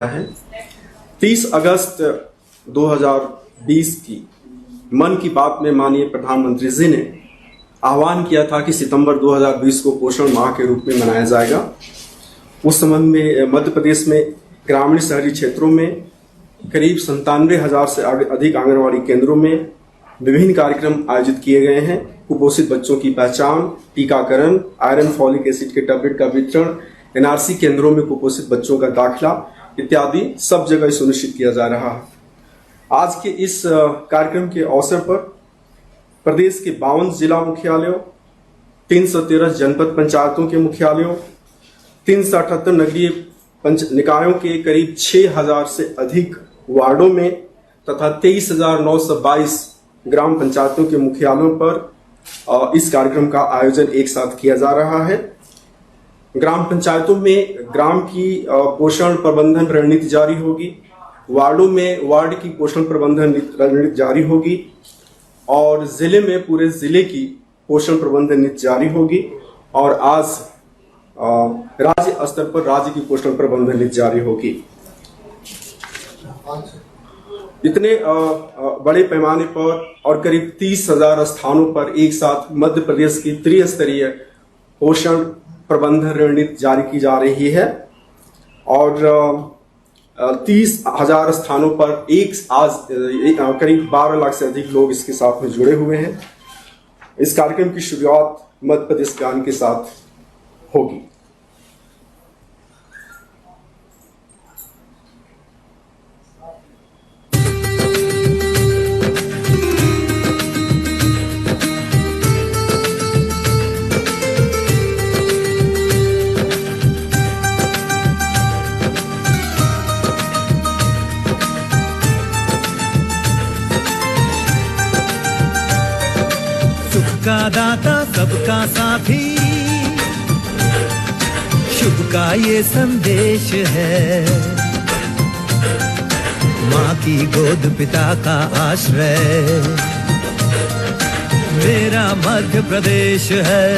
है 30 अगस्त 2020 की मन की बात में माननीय प्रधानमंत्री जी ने आह्वान किया था कि सितंबर 2020 को पोषण माह के रूप में मनाया जाएगा। उस संबंध में मध्य प्रदेश में ग्रामीण शहरी क्षेत्रों में करीब 97,000 से अधिक आंगनबाड़ी केंद्रों में विभिन्न कार्यक्रम आयोजित किए गए हैं। कुपोषित बच्चों की पहचान, टीकाकरण, आयरन फॉलिक एसिड के टैबलेट का वितरण, एनआरसी केंद्रों में कुपोषित बच्चों का दाखिला इत्यादि सब जगह सुनिश्चित किया जा रहा है। आज के इस कार्यक्रम के अवसर पर प्रदेश के 52 जिला मुख्यालयों, 313 जनपद पंचायतों के मुख्यालयों, 378 नगरीय निकायों के करीब 6,000 से अधिक वार्डों में तथा 23,922 ग्राम पंचायतों के मुख्यालयों पर इस कार्यक्रम का आयोजन एक साथ किया जा रहा है। ग्राम पंचायतों में ग्राम की पोषण प्रबंधन रणनीति जारी होगी, वार्डों में वार्ड की पोषण प्रबंधन रणनीति जारी होगी और जिले में पूरे जिले की पोषण प्रबंधन नीति जारी होगी और आज राज्य स्तर पर राज्य की पोषण प्रबंधन नीति जारी होगी। इतने बड़े पैमाने पर और करीब 30,000 स्थानों पर एक साथ मध्य प्रदेश की त्रिस्तरीय पोषण प्रबंधन रणनीति जारी की जा रही है और 30,000 स्थानों पर आज करीब 12 लाख से अधिक लोग इसके साथ में जुड़े हुए हैं। इस कार्यक्रम की शुरुआत मध्य प्रदेश गान के साथ होगी। का दाता सबका साथी, शुभ का ये संदेश है। माँ की गोद पिता का आश्रय मेरा मध्य प्रदेश है।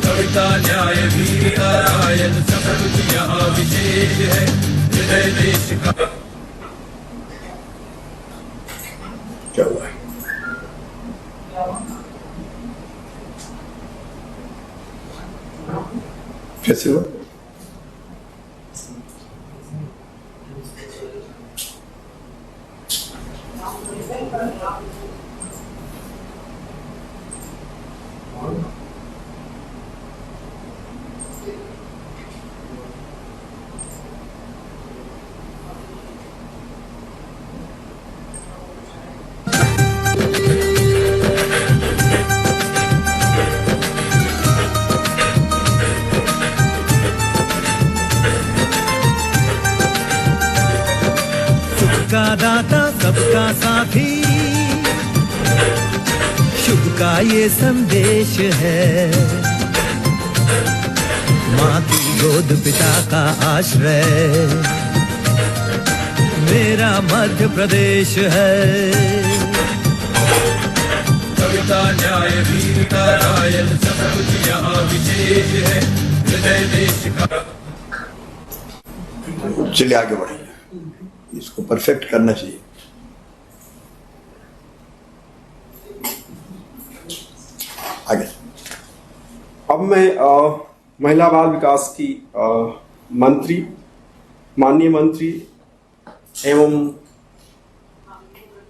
कविता न्याय वीर नारायण सब कुछ यहाँ विशेष है। हृदय देश का क्या हुआ है? कैसे हुआ? का दाता सबका साथी, शुभ का ये संदेश है। माँ की गोद पिता का आश्रय मेरा मध्य प्रदेश है। कविता न्याय वीर नारायण सब कुछ यहाँ विशेष है। हृदय देश का चलिए आगे बढ़िए, इसको परफेक्ट करना चाहिए। आगे अब मैं महिला बाल विकास की मंत्री, माननीय मंत्री एवं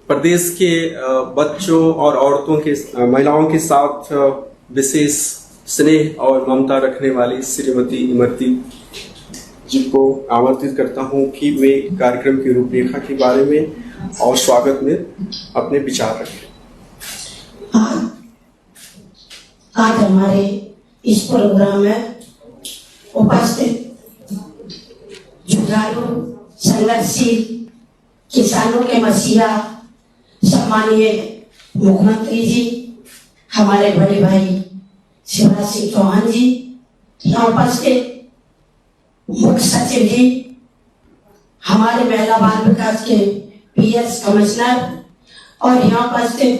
प्रदेश के बच्चों और औरतों के महिलाओं के साथ विशेष स्नेह और ममता रखने वाली श्रीमती इमरती जी को आमंत्रित करता हूं कि वे कार्यक्रम की रूपरेखा के बारे में और स्वागत में अपने विचार रखें। आज हमारे इस प्रोग्राम में उपस्थित जुझारू, संघर्षशील, किसानों के मसीहा सम्मानीय मुख्यमंत्री जी, हमारे बड़े भाई शिवराज सिंह चौहान जी, यहाँ उपस्थित मुख्य सचिव जी, हमारे महिला बाल विकास के पीएस कमिश्नर और यहाँ उपस्थित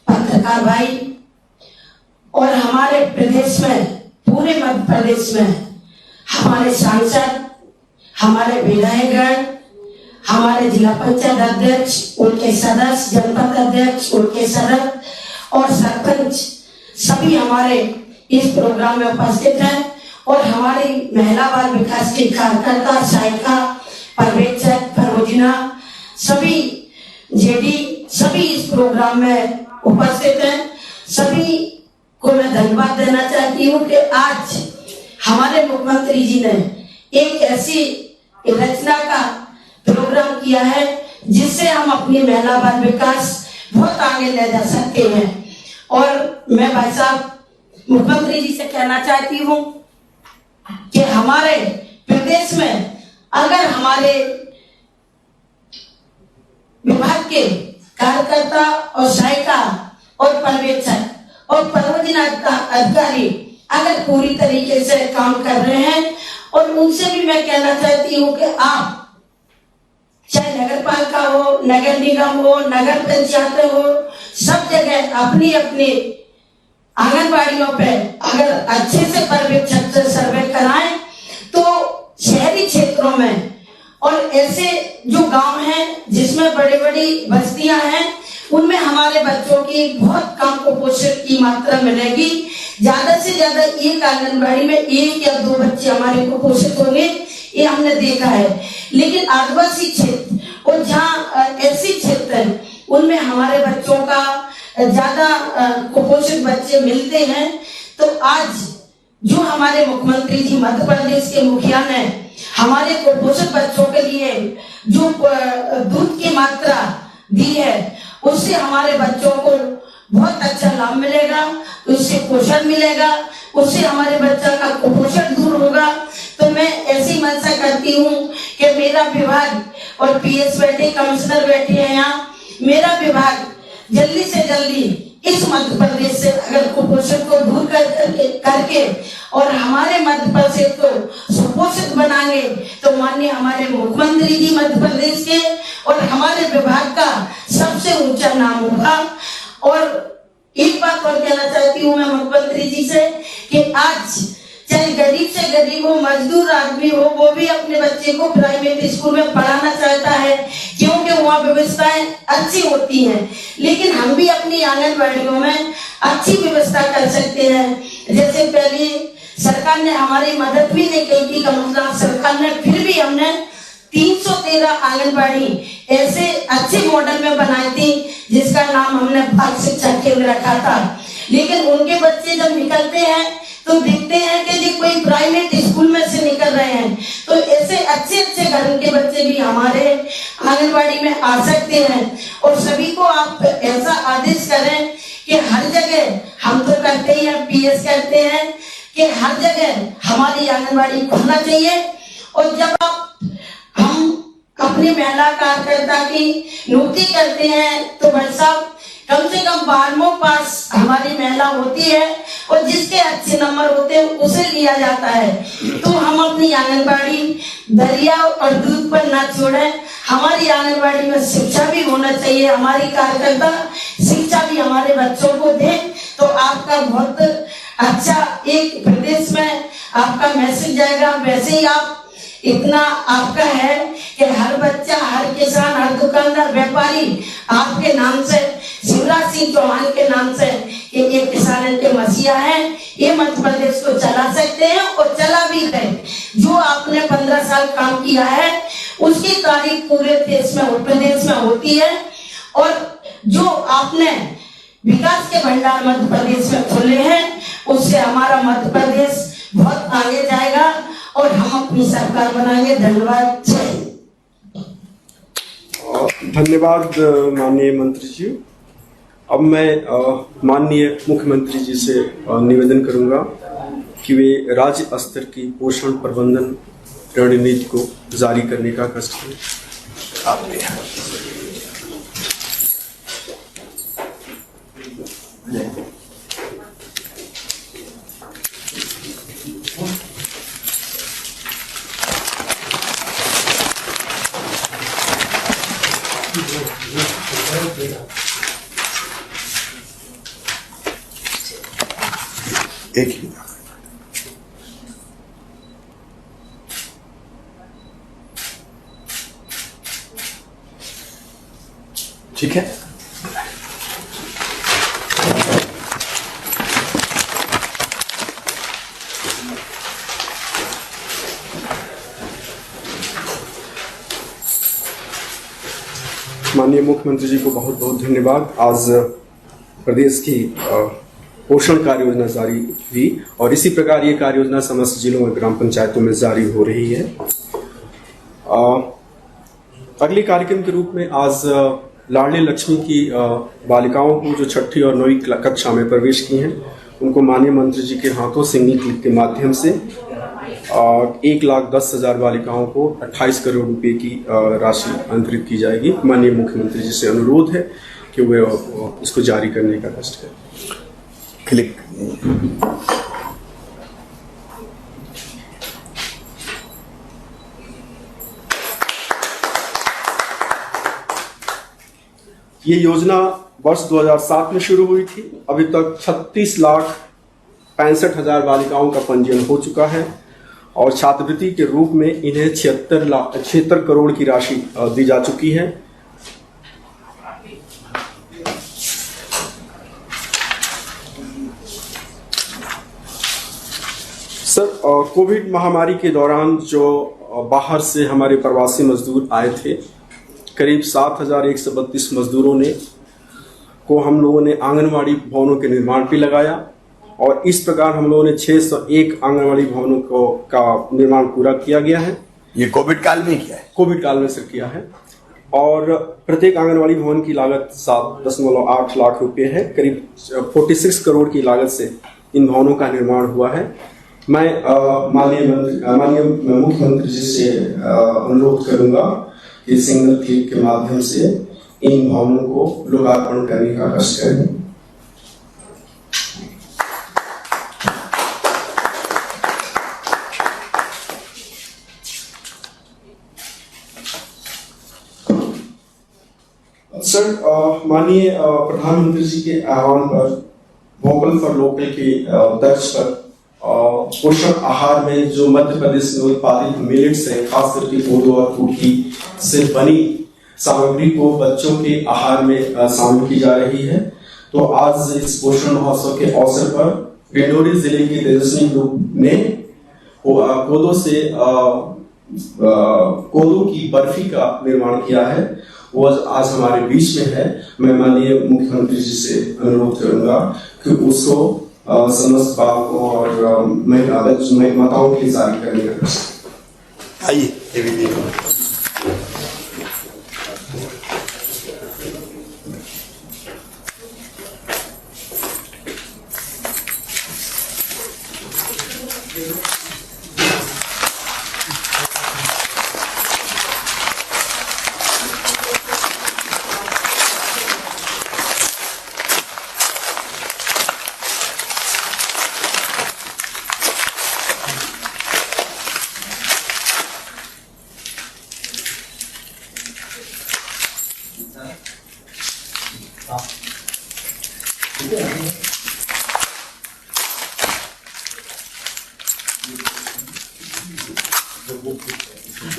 पत्रकार भाई और हमारे प्रदेश में, पूरे मध्य प्रदेश में हमारे सांसद, हमारे विधायकगण, हमारे जिला पंचायत अध्यक्ष, उनके सदस्य, जनपद अध्यक्ष, उनके सदस्य और सरपंच सभी हमारे इस प्रोग्राम में उपस्थित हैं और हमारी महिला बाल विकास की कार्यकर्ता, सहायिका, पर्यवेक्षक, फरोजना, सभी जेडी सभी इस प्रोग्राम में उपस्थित हैं। सभी को मैं धन्यवाद देना चाहती हूँ कि आज हमारे मुख्यमंत्री जी ने एक ऐसी रचना का प्रोग्राम किया है जिससे हम अपनी महिला बाल विकास बहुत आगे ले जा सकते हैं। और मैं भाई साहब मुख्यमंत्री जी से कहना चाहती हूँ कि हमारे प्रदेश में अगर हमारे विभाग के कार्यकर्ता और सहायिका और पर्यवेक्षक और परियोजना अधिकारी अगर पूरी तरीके से काम कर रहे हैं, और उनसे भी मैं कहना चाहती हूँ कि आप चाहे नगर पालिका हो, नगर निगम हो, नगर पंचायत हो, सब जगह अपनी अपनी आंगनबाड़ियों पे अगर अच्छे से पर्यवेक्षक से सर्वे कराएं तो शहरी क्षेत्रों में और ऐसे जो गांव हैं जिसमें बड़ी बड़ी बस्तियां हैं उनमें हमारे बच्चों की बहुत कम कुपोषण की मात्रा मिलेगी। ज्यादा से ज्यादा एक आंगनबाड़ी में 1 या 2 बच्चे हमारे कुपोषित होंगे, ये हमने देखा है। लेकिन आदिवासी क्षेत्र और जहाँ ऐसे क्षेत्र हैं उनमें हमारे बच्चों का ज्यादा कुपोषित बच्चे मिलते हैं। तो आज जो हमारे मुख्यमंत्री जी मध्य प्रदेश के मुखिया ने हमारे कुपोषित बच्चों के लिए जो दूध की मात्रा दी है उससे हमारे बच्चों को बहुत अच्छा लाभ मिलेगा, उससे पोषण मिलेगा, उससे हमारे बच्चा का कुपोषण दूर होगा। तो मैं ऐसी मंशा करती हूँ कि मेरा विभाग और पीएस बैठे, कमिश्नर बैठे हैं यहाँ, मेरा विभाग जल्दी से जल्दी इस मध्य प्रदेश से अगर कुपोषण को दूर करके और हमारे मध्य प्रदेश को सुपोषित बनाएंगे तो माननीय हमारे मुख्यमंत्री जी मध्य प्रदेश के और हमारे विभाग का सबसे ऊंचा नाम होगा। और एक बात और कहना चाहती हूँ मैं मुख्यमंत्री जी से कि आज चाहे गरीब से गरीब हो, मजदूर आदमी हो, वो भी अपने बच्चे को प्राइवेट स्कूल में पढ़ाना चाहता है क्योंकि वहाँ व्यवस्थाएं अच्छी होती हैं। लेकिन हम भी अपनी आंगनबाड़ियों में अच्छी व्यवस्था कर सकते हैं। जैसे पहले सरकार ने हमारी मदद भी नहीं की थी कमलनाथ सरकार ने, फिर भी हमने 313 आंगनबाड़ी ऐसे अच्छे मॉडल में बनाई थी जिसका नाम हमने बाल शिक्षा केंद्र रखा था। लेकिन उनके बच्चे जब निकलते हैं तो देखते हैं कि जी कोई प्राइवेट स्कूल में से निकल रहे हैं, तो ऐसे अच्छे अच्छे घर के बच्चे भी हमारे आंगनबाड़ी में आ सकते हैं। और सभी को आप ऐसा आदेश करें कि हर जगह, हम तो करते ही हैं, पीएस करते हैं कि हर जगह हमारी आंगनबाड़ी खुलना चाहिए। और जब हम अपनी महिला कार्यकर्ता की नियुक्ति करते हैं तो भाई साहब कम से कम 12वां पास हमारी महिला होती है और जिसके अच्छे नंबर होते हैं उसे लिया जाता है। तो हम अपनी आंगनबाड़ी दरिया और दूध पर ना छोड़ें। हमारी आंगनबाड़ी में शिक्षा भी होना चाहिए, हमारी कार्यकर्ता शिक्षा भी हमारे बच्चों को दे। तो आपका बहुत अच्छा एक प्रदेश में आपका मैसेज जाएगा। वैसे ही आप इतना आपका है कि हर बच्चा, हर किसान, हर दुकानदार, व्यापारी आपके नाम से, शिवराज सिंह चौहान के नाम से कि ये किसान के मसीहा है, ये मध्य प्रदेश को चला सकते हैं और चला भी है। जो आपने 15 साल काम किया है उसकी तारीफ पूरे देश में, उत्तर प्रदेश में होती है। और जो आपने विकास के भंडार मध्य प्रदेश में खोले हैं उससे हमारा मध्य प्रदेश बहुत आगे जाएगा और हम अपनी सरकार बनाएंगे। धन्यवाद। धन्यवाद माननीय मंत्री जी। अब मैं माननीय मुख्यमंत्री जी से निवेदन करूंगा कि वे राज्य स्तर की पोषण प्रबंधन रणनीति को जारी करने का कष्ट करें। एक ही ठीक है। माननीय मुख्यमंत्री जी को बहुत बहुत धन्यवाद। आज प्रदेश की पोषण कार्य योजना जारी हुई और इसी प्रकार ये कार्य योजना समस्त जिलों और ग्राम पंचायतों में जारी हो रही है। अगले कार्यक्रम के रूप में आज लाडली लक्ष्मी की बालिकाओं को जो छठी और 9वीं कक्षा में प्रवेश की हैं उनको माननीय मंत्री जी के हाथों सिंगल क्लिक के माध्यम से 1,10,000 बालिकाओं को 28 करोड़ रुपए की राशि अंतरित की जाएगी। माननीय मुख्यमंत्री जी से अनुरोध है कि वे इसको जारी करने का कष्ट करें। क्लिक। ये योजना वर्ष 2007 में शुरू हुई थी। अभी तक 36,65,000 बालिकाओं का पंजीयन हो चुका है और छात्रवृत्ति के रूप में इन्हें 76 करोड़ की राशि दी जा चुकी है। सर, कोविड महामारी के दौरान जो बाहर से हमारे प्रवासी मजदूर आए थे, करीब 7,132 मजदूरों को हम लोगों ने आंगनवाड़ी भवनों के निर्माण पे लगाया और इस प्रकार हम लोगों ने 601 आंगनवाड़ी भवनों का निर्माण पूरा किया गया है। ये कोविड काल में किया है? कोविड काल में सर किया है और प्रत्येक आंगनवाड़ी भवन की लागत 7.8 लाख रुपए है। करीब 46 करोड़ की लागत से इन भवनों का निर्माण हुआ है। मैं माननीय मुख्यमंत्री जी से अनुरोध करूंगा कि सिंगल क्लिक के माध्यम से इन भवनों को लोकार्पण करने का कष्ट करें। सर, माननीय प्रधानमंत्री जी के आह्वान पर वोकल फॉर लोकल के तर्ज पर पोषण आहार में जो मध्य प्रदेश में उत्पादित मिलेट्स है, खास करके कोदो और कुटकी से बनी सामग्री को बच्चों के आहार में शामिल की जा रही है। तो आज इस पोषण महोत्सव के अवसर पर डिंडोरी जिले के तेजस्वी ग्रुप ने कोदो की बर्फी का निर्माण किया है। वो आज हमारे बीच में है। मैं माननीय मुख्यमंत्री जी से अनुरोध करूंगा कि उसको समस्त बातों और माताओं के लिए जारी करने का। आइए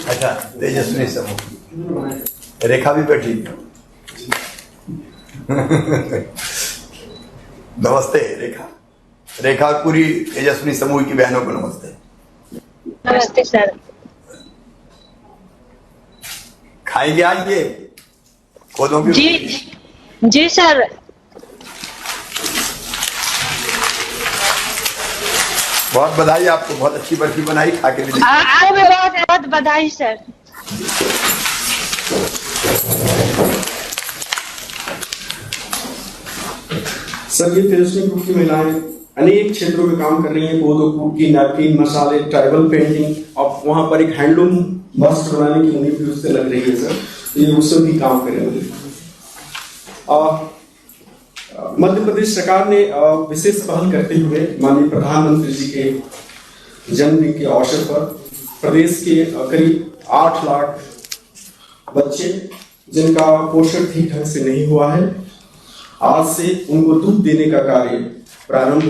अच्छा, तेजस्वी समूह रेखा भी बैठी। नमस्ते रेखा। रेखा पूरी तेजस्वी समूह की बहनों को नमस्ते। नमस्ते सर। खाएंगे आज ये कोदों की? जी सर। बहुत बधाई आपको, बहुत अच्छी बर्फी बनाई, खा के भी आपको भी बहुत बहुत बधाई सर। सर, ये तेजस्वी ग्रुप की महिलाएं अनेक क्षेत्रों में काम कर रही हैं। कोदो कुटकी, नैपकिन, मसाले, ट्राइबल पेंटिंग और वहां पर एक हैंडलूम वस्त्र बनाने की उम्मीद भी उससे लग रही है सर। तो ये उससे भी काम करेंगे। मध्य प्रदेश सरकार ने विशेष पहल करते हुए माननीय प्रधानमंत्री जी के जन्मदिन के अवसर पर प्रदेश के करीब 8 लाख बच्चे जिनका पोषण ठीक ढंग से नहीं हुआ है, आज से उनको दूध देने का कार्य प्रारंभ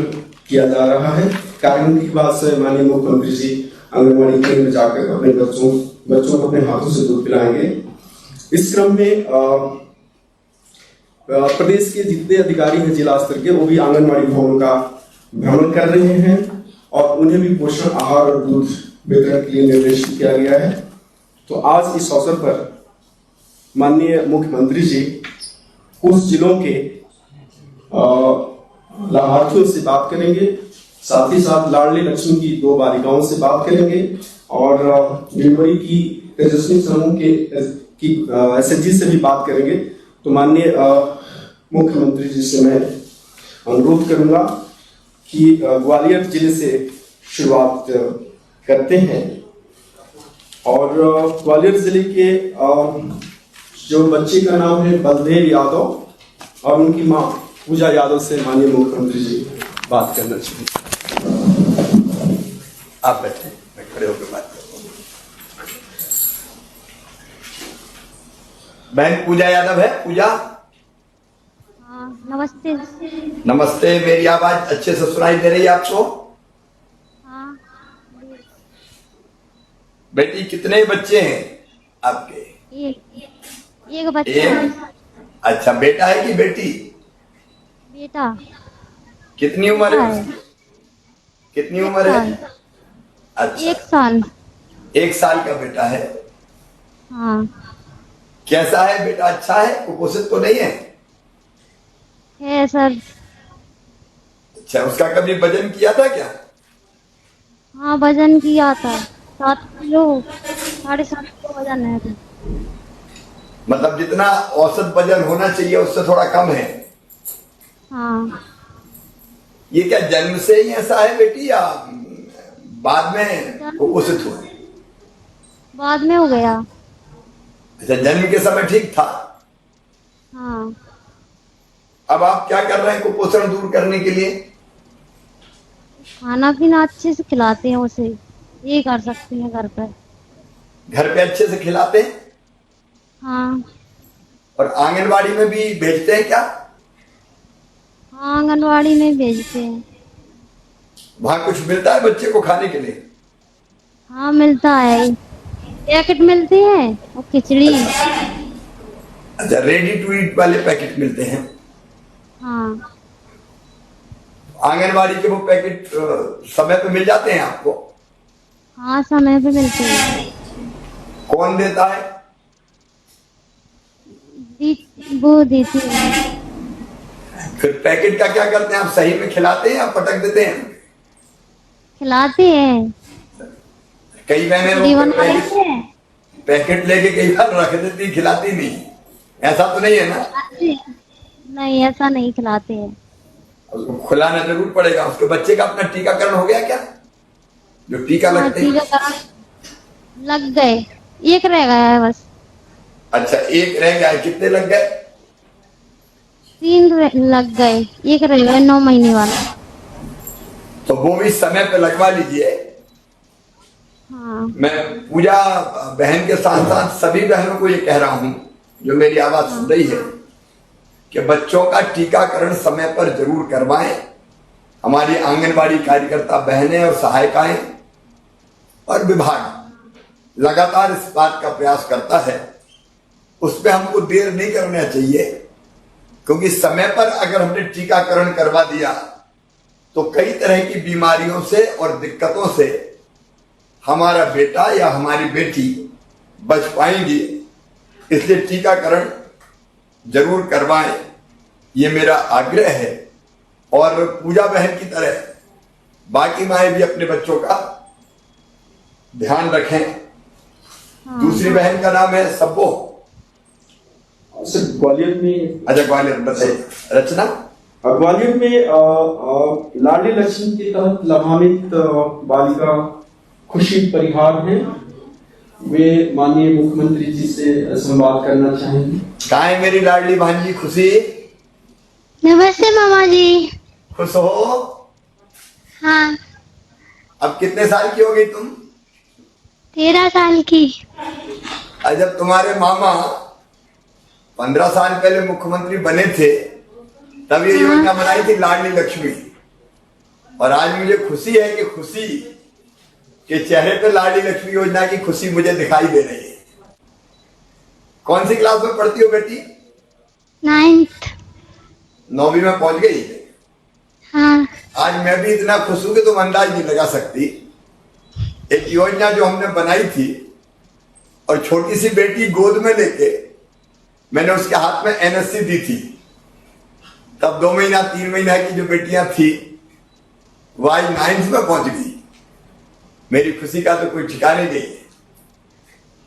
किया जा रहा है। कार्यक्रम की बात से माननीय मुख्यमंत्री जी आंगनबाड़ी केंद्र में जाकर अपने बच्चों को अपने हाथों से दूध पिलाएंगे। इस क्रम में प्रदेश के जितने अधिकारी हैं जिला स्तर के, वो भी आंगनबाड़ी भवनों का भ्रमण कर रहे हैं और उन्हें भी पोषण आहार और दूध वितरण के लिए निर्देशित किया गया है। तो आज इस अवसर पर माननीय मुख्यमंत्री जी कुछ जिलों के लाभार्थियों से बात करेंगे, साथ ही साथ लाडली लक्ष्मी की 2 बालिकाओं से बात करेंगे और नीलमणि की तेजस्विनी समूह के एसएचजी से भी बात करेंगे। तो माननीय मुख्यमंत्री जी से मैं अनुरोध करूंगा कि ग्वालियर जिले से शुरुआत करते हैं और ग्वालियर जिले के जो बच्चे का नाम है बलदेव यादव और उनकी मां पूजा यादव से माननीय मुख्यमंत्री जी बात करना चाहिए। आप बैठे, मैं खड़े होकर बात करूँ। बहन पूजा यादव है। पूजा हाँ, नमस्ते। नमस्ते। मेरी आवाज अच्छे से सुनाई दे रही है आपको? हाँ, बेटी कितने बच्चे हैं आपके? एक बच्चा है। अच्छा, बेटा है कि बेटी? बेटा कितनी उम्र है? है। कितनी उम्र है? अच्छा, 1 साल। 1 साल का बेटा है। हाँ, कैसा है बेटा? अच्छा है, कुपोषित तो नहीं है? है सर। अच्छा, उसका कभी वजन किया था क्या? हाँ, वजन किया था 7 किलो, 7.5 किलो वजन है अभी। मतलब जितना औसत वजन होना चाहिए उससे थोड़ा कम है। हाँ, ये क्या जन्म से ही ऐसा है बेटी या बाद में कुपोषित हुआ? बाद में हो गया। अच्छा, जन्म के समय ठीक था। हाँ, अब आप क्या कर रहे हैं कुपोषण दूर करने के लिए? खाना पीना अच्छे से खिलाते हैं उसे, ये कर सकते हैं घर पर। घर पे अच्छे से खिलाते हैं हाँ, और आंगनबाड़ी में भी भेजते हैं क्या? हाँ, आंगनवाड़ी में भेजते हैं। वहां कुछ मिलता है बच्चे को खाने के लिए? हाँ, मिलता है, पैकेट मिलते हैं और खिचड़ी। अच्छा, रेडी टू ईट वाले पैकेट मिलते हैं। हाँ, आंगनबाड़ी के वो पैकेट समय पे मिल जाते हैं आपको? हाँ, समय पे मिलते हैं। कौन देता है? वो देती है। फिर पैकेट का क्या करते हैं आप? सही में खिलाते हैं या पटक देते हैं? खिलाते हैं, कई बहनें खिचड़ी वो बना देते हैं। पैकेट लेके कई बार रख देती, खिलाती नहीं। ऐसा तो नहीं है ना? नहीं, ऐसा नहीं खिलाते हैं। उसको खिलाना जरूर पड़ेगा। उसके बच्चे का अपना टीकाकरण हो गया क्या? जो टीका हाँ, लगते हैं? टीकाकरण लग गए, 1 रह गया है बस। अच्छा, 1 रह गया है। कितने लग गए? 3 लग गए, 1 रह गया 9 महीने वाला। तो वो भी समय पे लगवा लीजिए। हाँ, मैं पूजा बहन के साथ साथ सभी बहनों को ये कह रहा हूं जो मेरी आवाज सुन रही है कि बच्चों का टीकाकरण समय पर जरूर करवाएं। हमारी आंगनबाड़ी कार्यकर्ता बहनें और सहायिकाएं और विभाग लगातार इस बात का प्रयास करता है। उस पर हमको देर नहीं करना चाहिए, क्योंकि समय पर अगर हमने टीकाकरण करवा दिया तो कई तरह की बीमारियों से और दिक्कतों से हमारा बेटा या हमारी बेटी बच पाएंगी। इसलिए टीकाकरण जरूर करवाएं, ये मेरा आग्रह है। और पूजा बहन की तरह बाकी माएं भी अपने बच्चों का ध्यान रखें। हाँ। दूसरी बहन का नाम है सब्बो। सर, ग्वालियर में अच्छा, ग्वालियर बताइए। रचना? ग्वालियर में लाडली लक्ष्मी के तहत लाभान्वित बालिका खुशी परिहार हैं, वे माननीय मुख्यमंत्री जी से संवाद करना चाहेंगे। कहाँ है मेरी लाडली भांजी खुशी? नमस्ते मामा जी। खुश हो? हाँ, अब कितने साल की हो गई तुम? 13 साल की। जब तुम्हारे मामा 15 साल पहले मुख्यमंत्री बने थे तब ये योजना बनाई थी लाडली लक्ष्मी। और आज मुझे खुशी है कि खुशी के चेहरे पे लाडली लक्ष्मी योजना की खुशी मुझे दिखाई दे रही है। कौन सी क्लास में पढ़ती हो बेटी? 9th। 9वीं में पहुंच गई। हाँ। आज मैं भी इतना खुश हूं कि तुम अंदाज नहीं लगा सकती। एक योजना जो हमने बनाई थी और छोटी सी बेटी गोद में लेके मैंने उसके हाथ में एनएससी दी थी, तब 2 महीना 3 महीना की जो बेटियां थी वो आज 9th में पहुंच गई। मेरी खुशी का तो कोई ठिकाने नहीं है।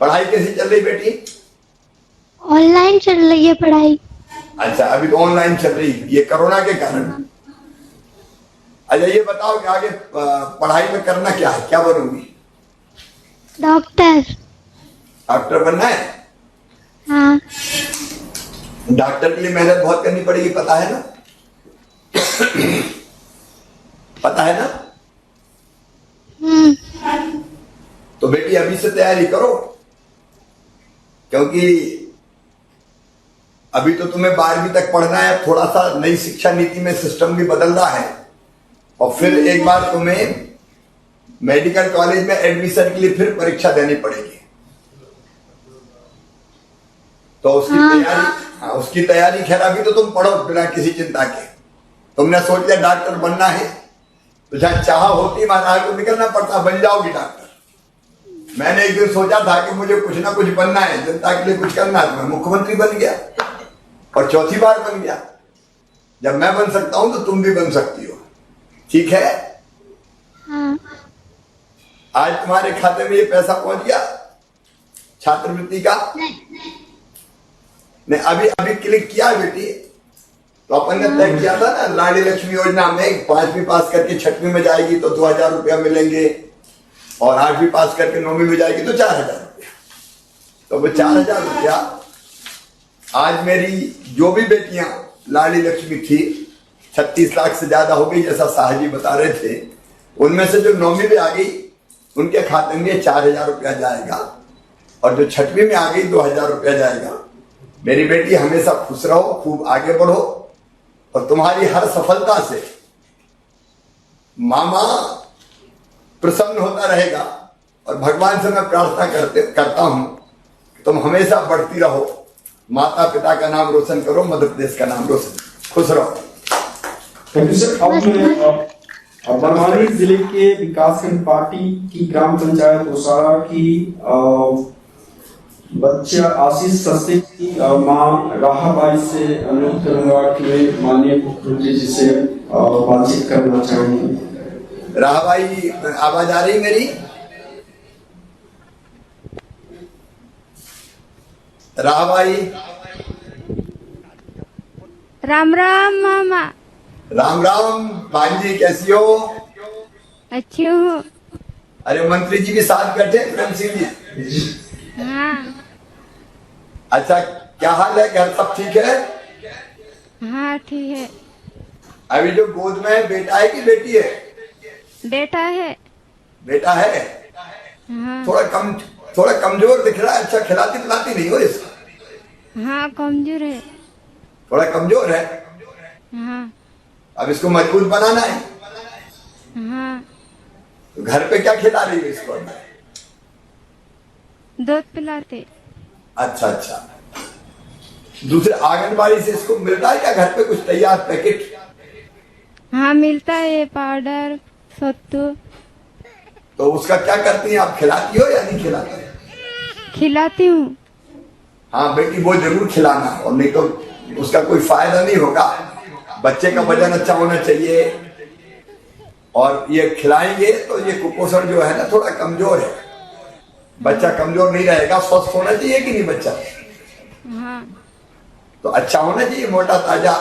पढ़ाई कैसी चल रही बेटी? ऑनलाइन चल रही है पढ़ाई। अच्छा, अभी तो ऑनलाइन चल रही है, ये कोरोना के कारण। अच्छा, ये बताओ कि आगे पढ़ाई में करना क्या है, क्या बनोगी? डॉक्टर। डॉक्टर बनना है? हाँ। डॉक्टर के लिए मेहनत बहुत करनी पड़ेगी, पता है ना? पता है ना? तो बेटी अभी से तैयारी करो, क्योंकि अभी तो तुम्हें 12वीं तक पढ़ना है। थोड़ा सा नई शिक्षा नीति में सिस्टम भी बदल रहा है और फिर एक बार तुम्हें मेडिकल कॉलेज में एडमिशन के लिए फिर परीक्षा देनी पड़ेगी। तो उसकी तैयारी खैर अभी तो तुम पढ़ो बिना किसी चिंता के। तुमने सोच लिया डॉक्टर बनना है तो जहां चाह होती महाराज को निकलना पड़ता, बन जाओगी डॉक्टर। मैंने एक दिन सोचा था कि मुझे कुछ ना कुछ बनना है, जनता के लिए कुछ करना है, तो मैं मुख्यमंत्री बन गया और चौथी बार बन गया। जब मैं बन सकता हूं तो तुम भी बन सकती हो, ठीक है? हाँ। आज तुम्हारे खाते में ये पैसा पहुंच गया छात्रवृत्ति का? नहीं, अभी क्लिक किया बेटी। तो अपन ने तय किया था ना लाड़ी लक्ष्मी योजना में, 5वीं पास करके 6वीं में जाएगी तो 2000 रुपया मिलेंगे और 8वीं पास करके 9वीं में जाएगी तो 4000 रुपया। तो वो 4000 रुपया आज मेरी जो भी बेटियां लाड़ी लक्ष्मी थी 36 लाख से ज्यादा हो गई, जैसा शाह जी बता रहे थे। उनमें से जो 9वीं में आ गई उनके खाते में 4000 रुपया जाएगा और जो 6वीं में आ गई 2000 रुपया जाएगा। मेरी बेटी हमेशा खुश रहो, खूब आगे बढ़ो और तुम्हारी हर सफलता से मामा प्रसन्न होता रहेगा। और भगवान से मैं प्रार्थना करता हूं कि तुम हमेशा बढ़ती रहो, माता पिता का नाम रोशन करो, मध्य प्रदेश का नाम रोशन, खुश रहो। Thank you sir. अब मैं बड़वानी जिले के विकासखंड पार्टी की ग्राम पंचायत ओसारा की बच्चा आशीष सस्ते की मां राहाबाई से अनुरोध करूंगा कि वे माननीय मुख्यमंत्री जी से बातचीत करना चाहेंगे। राहाबाई, आवाज आ रही मेरी? राहाबाई, राम राम मामा। राम राम भांजी, कैसी हो? अच्छी हूँ। अरे मंत्री जी भी साथ बैठे, प्रेम सिंह जी। हाँ। अच्छा, क्या हाल है? घर सब ठीक है? हाँ ठीक है। अभी जो गोद में है बेटा है कि बेटी है? बेटा है। बेटा है। हाँ। थोड़ा कमजोर दिख रहा है। अच्छा, खिलाती पिलाती नहीं हो इसको? हाँ कमजोर है। थोड़ा कमजोर है। हाँ। अब इसको मजबूत बनाना है। हाँ। तो घर पे क्या खिला रही हो इसको? दूध पिलाते। अच्छा अच्छा। दूसरे आंगनबाड़ी से इसको मिलता है क्या घर पे कुछ तैयार पैकेट? हाँ मिलता है, पाउडर सत्तू। तो उसका क्या करती हैं आप? खिलाती हो या नहीं खिलाती? खिलाती हूँ। हाँ बेटी, वो जरूर खिलाना, और नहीं तो उसका कोई फायदा नहीं होगा। बच्चे का वजन अच्छा होना चाहिए और ये खिलाएंगे तो ये कुपोषण जो है ना थोड़ा कमजोर है। बच्चा कमजोर नहीं रहेगा, स्वस्थ होना चाहिए कि नहीं बच्चा? हाँ। तो अच्छा होना चाहिए, मोटा ताजा।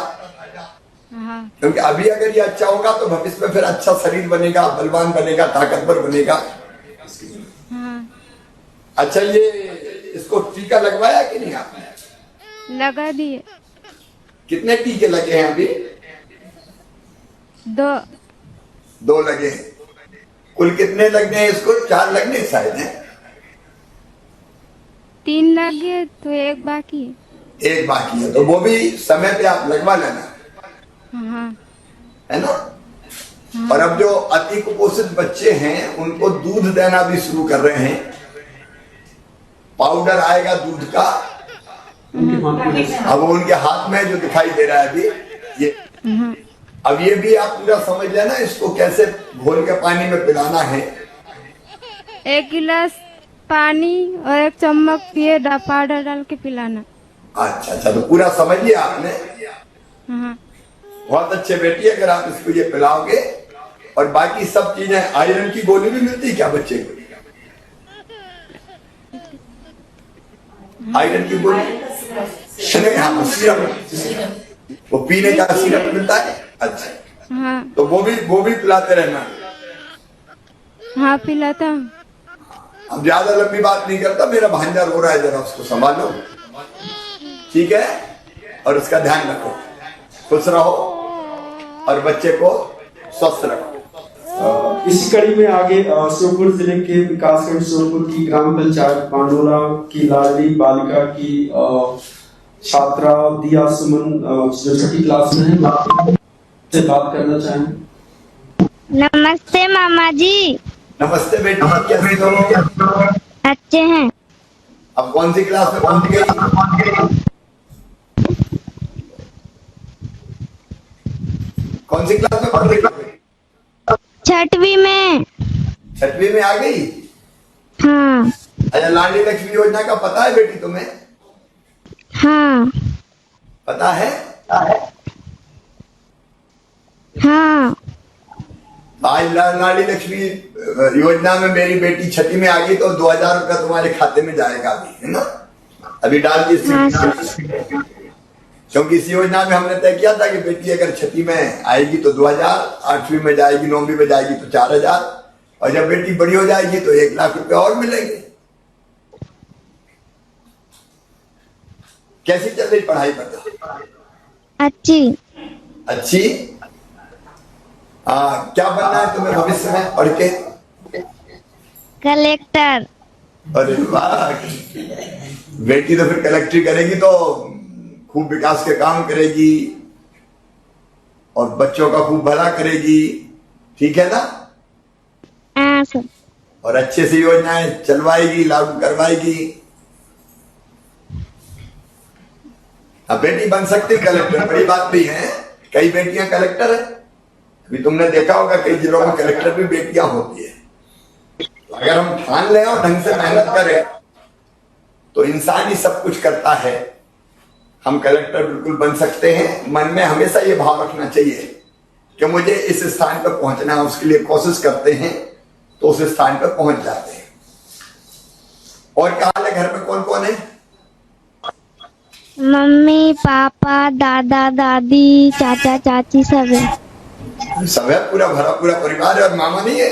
हाँ। क्योंकि अभी अगर ये अच्छा होगा तो भविष्य में फिर अच्छा शरीर बनेगा, बलवान बनेगा, ताकतवर बनेगा। हाँ। अच्छा, ये इसको टीका लगवाया कि नहीं आपने? लगा दिए। कितने टीके लगे हैं अभी? 2 लगे हैं। कुल कितने लगने हैं इसको? 4 लगने शायद हैं। 3 लगे तो 1 बाकी है। 1 बाकी है, तो वो भी समय पे आप लगवा लेना, हाँ। है ना? और अब जो अति कुपोषित बच्चे हैं उनको दूध देना भी शुरू कर रहे हैं। पाउडर आएगा दूध का, अब वो उनके हाथ में जो दिखाई दे रहा है अभी, ये हाँ। अब ये भी आप पूरा समझ लेना, इसको कैसे घोल के पानी में पिलाना है। 1 गिलास पानी और 1 चम्मच पिए पाउडर डाल के पिलाना। अच्छा, तो पूरा समझ लिया आपने। हाँ। बहुत अच्छे बेटी, अगर आप इसको ये पिलाओगे। और बाकी सब चीजें, आयरन की गोली भी मिलती है क्या बच्चे को? आयरन की गोली नहीं, हाँ सिरप, वो पीने का सिरप मिलता है। अच्छा, हाँ। तो वो भी पिलाते रहना। हाँ पिलाता हूँ। अब ज्यादा लंबी बात नहीं करता, मेरा भांजा रो रहा है, जरा उसको संभालो, ठीक है? और उसका ध्यान रखो, खुश रहो और बच्चे को स्वस्थ रखो। इसी कड़ी में आगे श्योपुर जिले के विकासखंड श्योपुर की ग्राम पंचायत पांडोला की लाडली बालिका की छात्रा दिया सुमन, जो छठी क्लास में है, से बात करना चाहेंगे। नमस्ते मामा जी। नमस्ते बेटी, कैसे हो? अच्छे हैं। अब कौन सी क्लास में पहुंच गई? कौन सी क्लास में पढ़ रही हो? 6वीं में। 6वीं में आ गई? हाँ। अच्छा, लाडली लक्ष्मी योजना का पता है बेटी तुम्हें? हाँ। पता है? हाँ। आज लाडली लक्ष्मी योजना में मेरी बेटी 6वीं में आ गई, तो 2000 रुपया तुम्हारे खाते में जाएगा अभी, है ना? अभी डाल दी। क्योंकि इस योजना में हमने तय किया था कि बेटी अगर 6वीं में आएगी तो 2000, 8वीं में जाएगी, 9वीं में जाएगी तो 4000, और जब बेटी बड़ी हो जाएगी तो 1 लाख रुपए और मिलेंगे। कैसी चल रही पढ़ाई बता? अच्छी। क्या बनना है तुम्हें भविष्य में पढ़ के? कलेक्टर। अरे वाह, बेटी तो फिर कलेक्ट्री करेगी तो खूब विकास के काम करेगी और बच्चों का खूब भला करेगी, ठीक है ना? हाँ सर। और अच्छे से योजनाएं चलवाएगी, लागू करवाएगी। अब बेटी बन सकती कलेक्टर, बड़ी बात नहीं है। कई बेटियां कलेक्टर है, अभी तुमने देखा होगा कई जिलों में कलेक्टर भी बेटियां होती है। अगर हम ठान लें और ढंग से मेहनत करें तो इंसान ही सब कुछ करता है। हम कलेक्टर बिल्कुल बन सकते हैं। मन में हमेशा ये भाव रखना चाहिए कि मुझे इस स्थान पर पहुंचना है, उसके लिए कोशिश करते हैं तो उस स्थान पर पहुंच जाते हैं। और क्या हाल है, घर में कौन कौन है? मम्मी पापा दादा दादी चाचा चाची सब है। सब है, पूरा भरा पूरा परिवार है। और मामा नहीं है?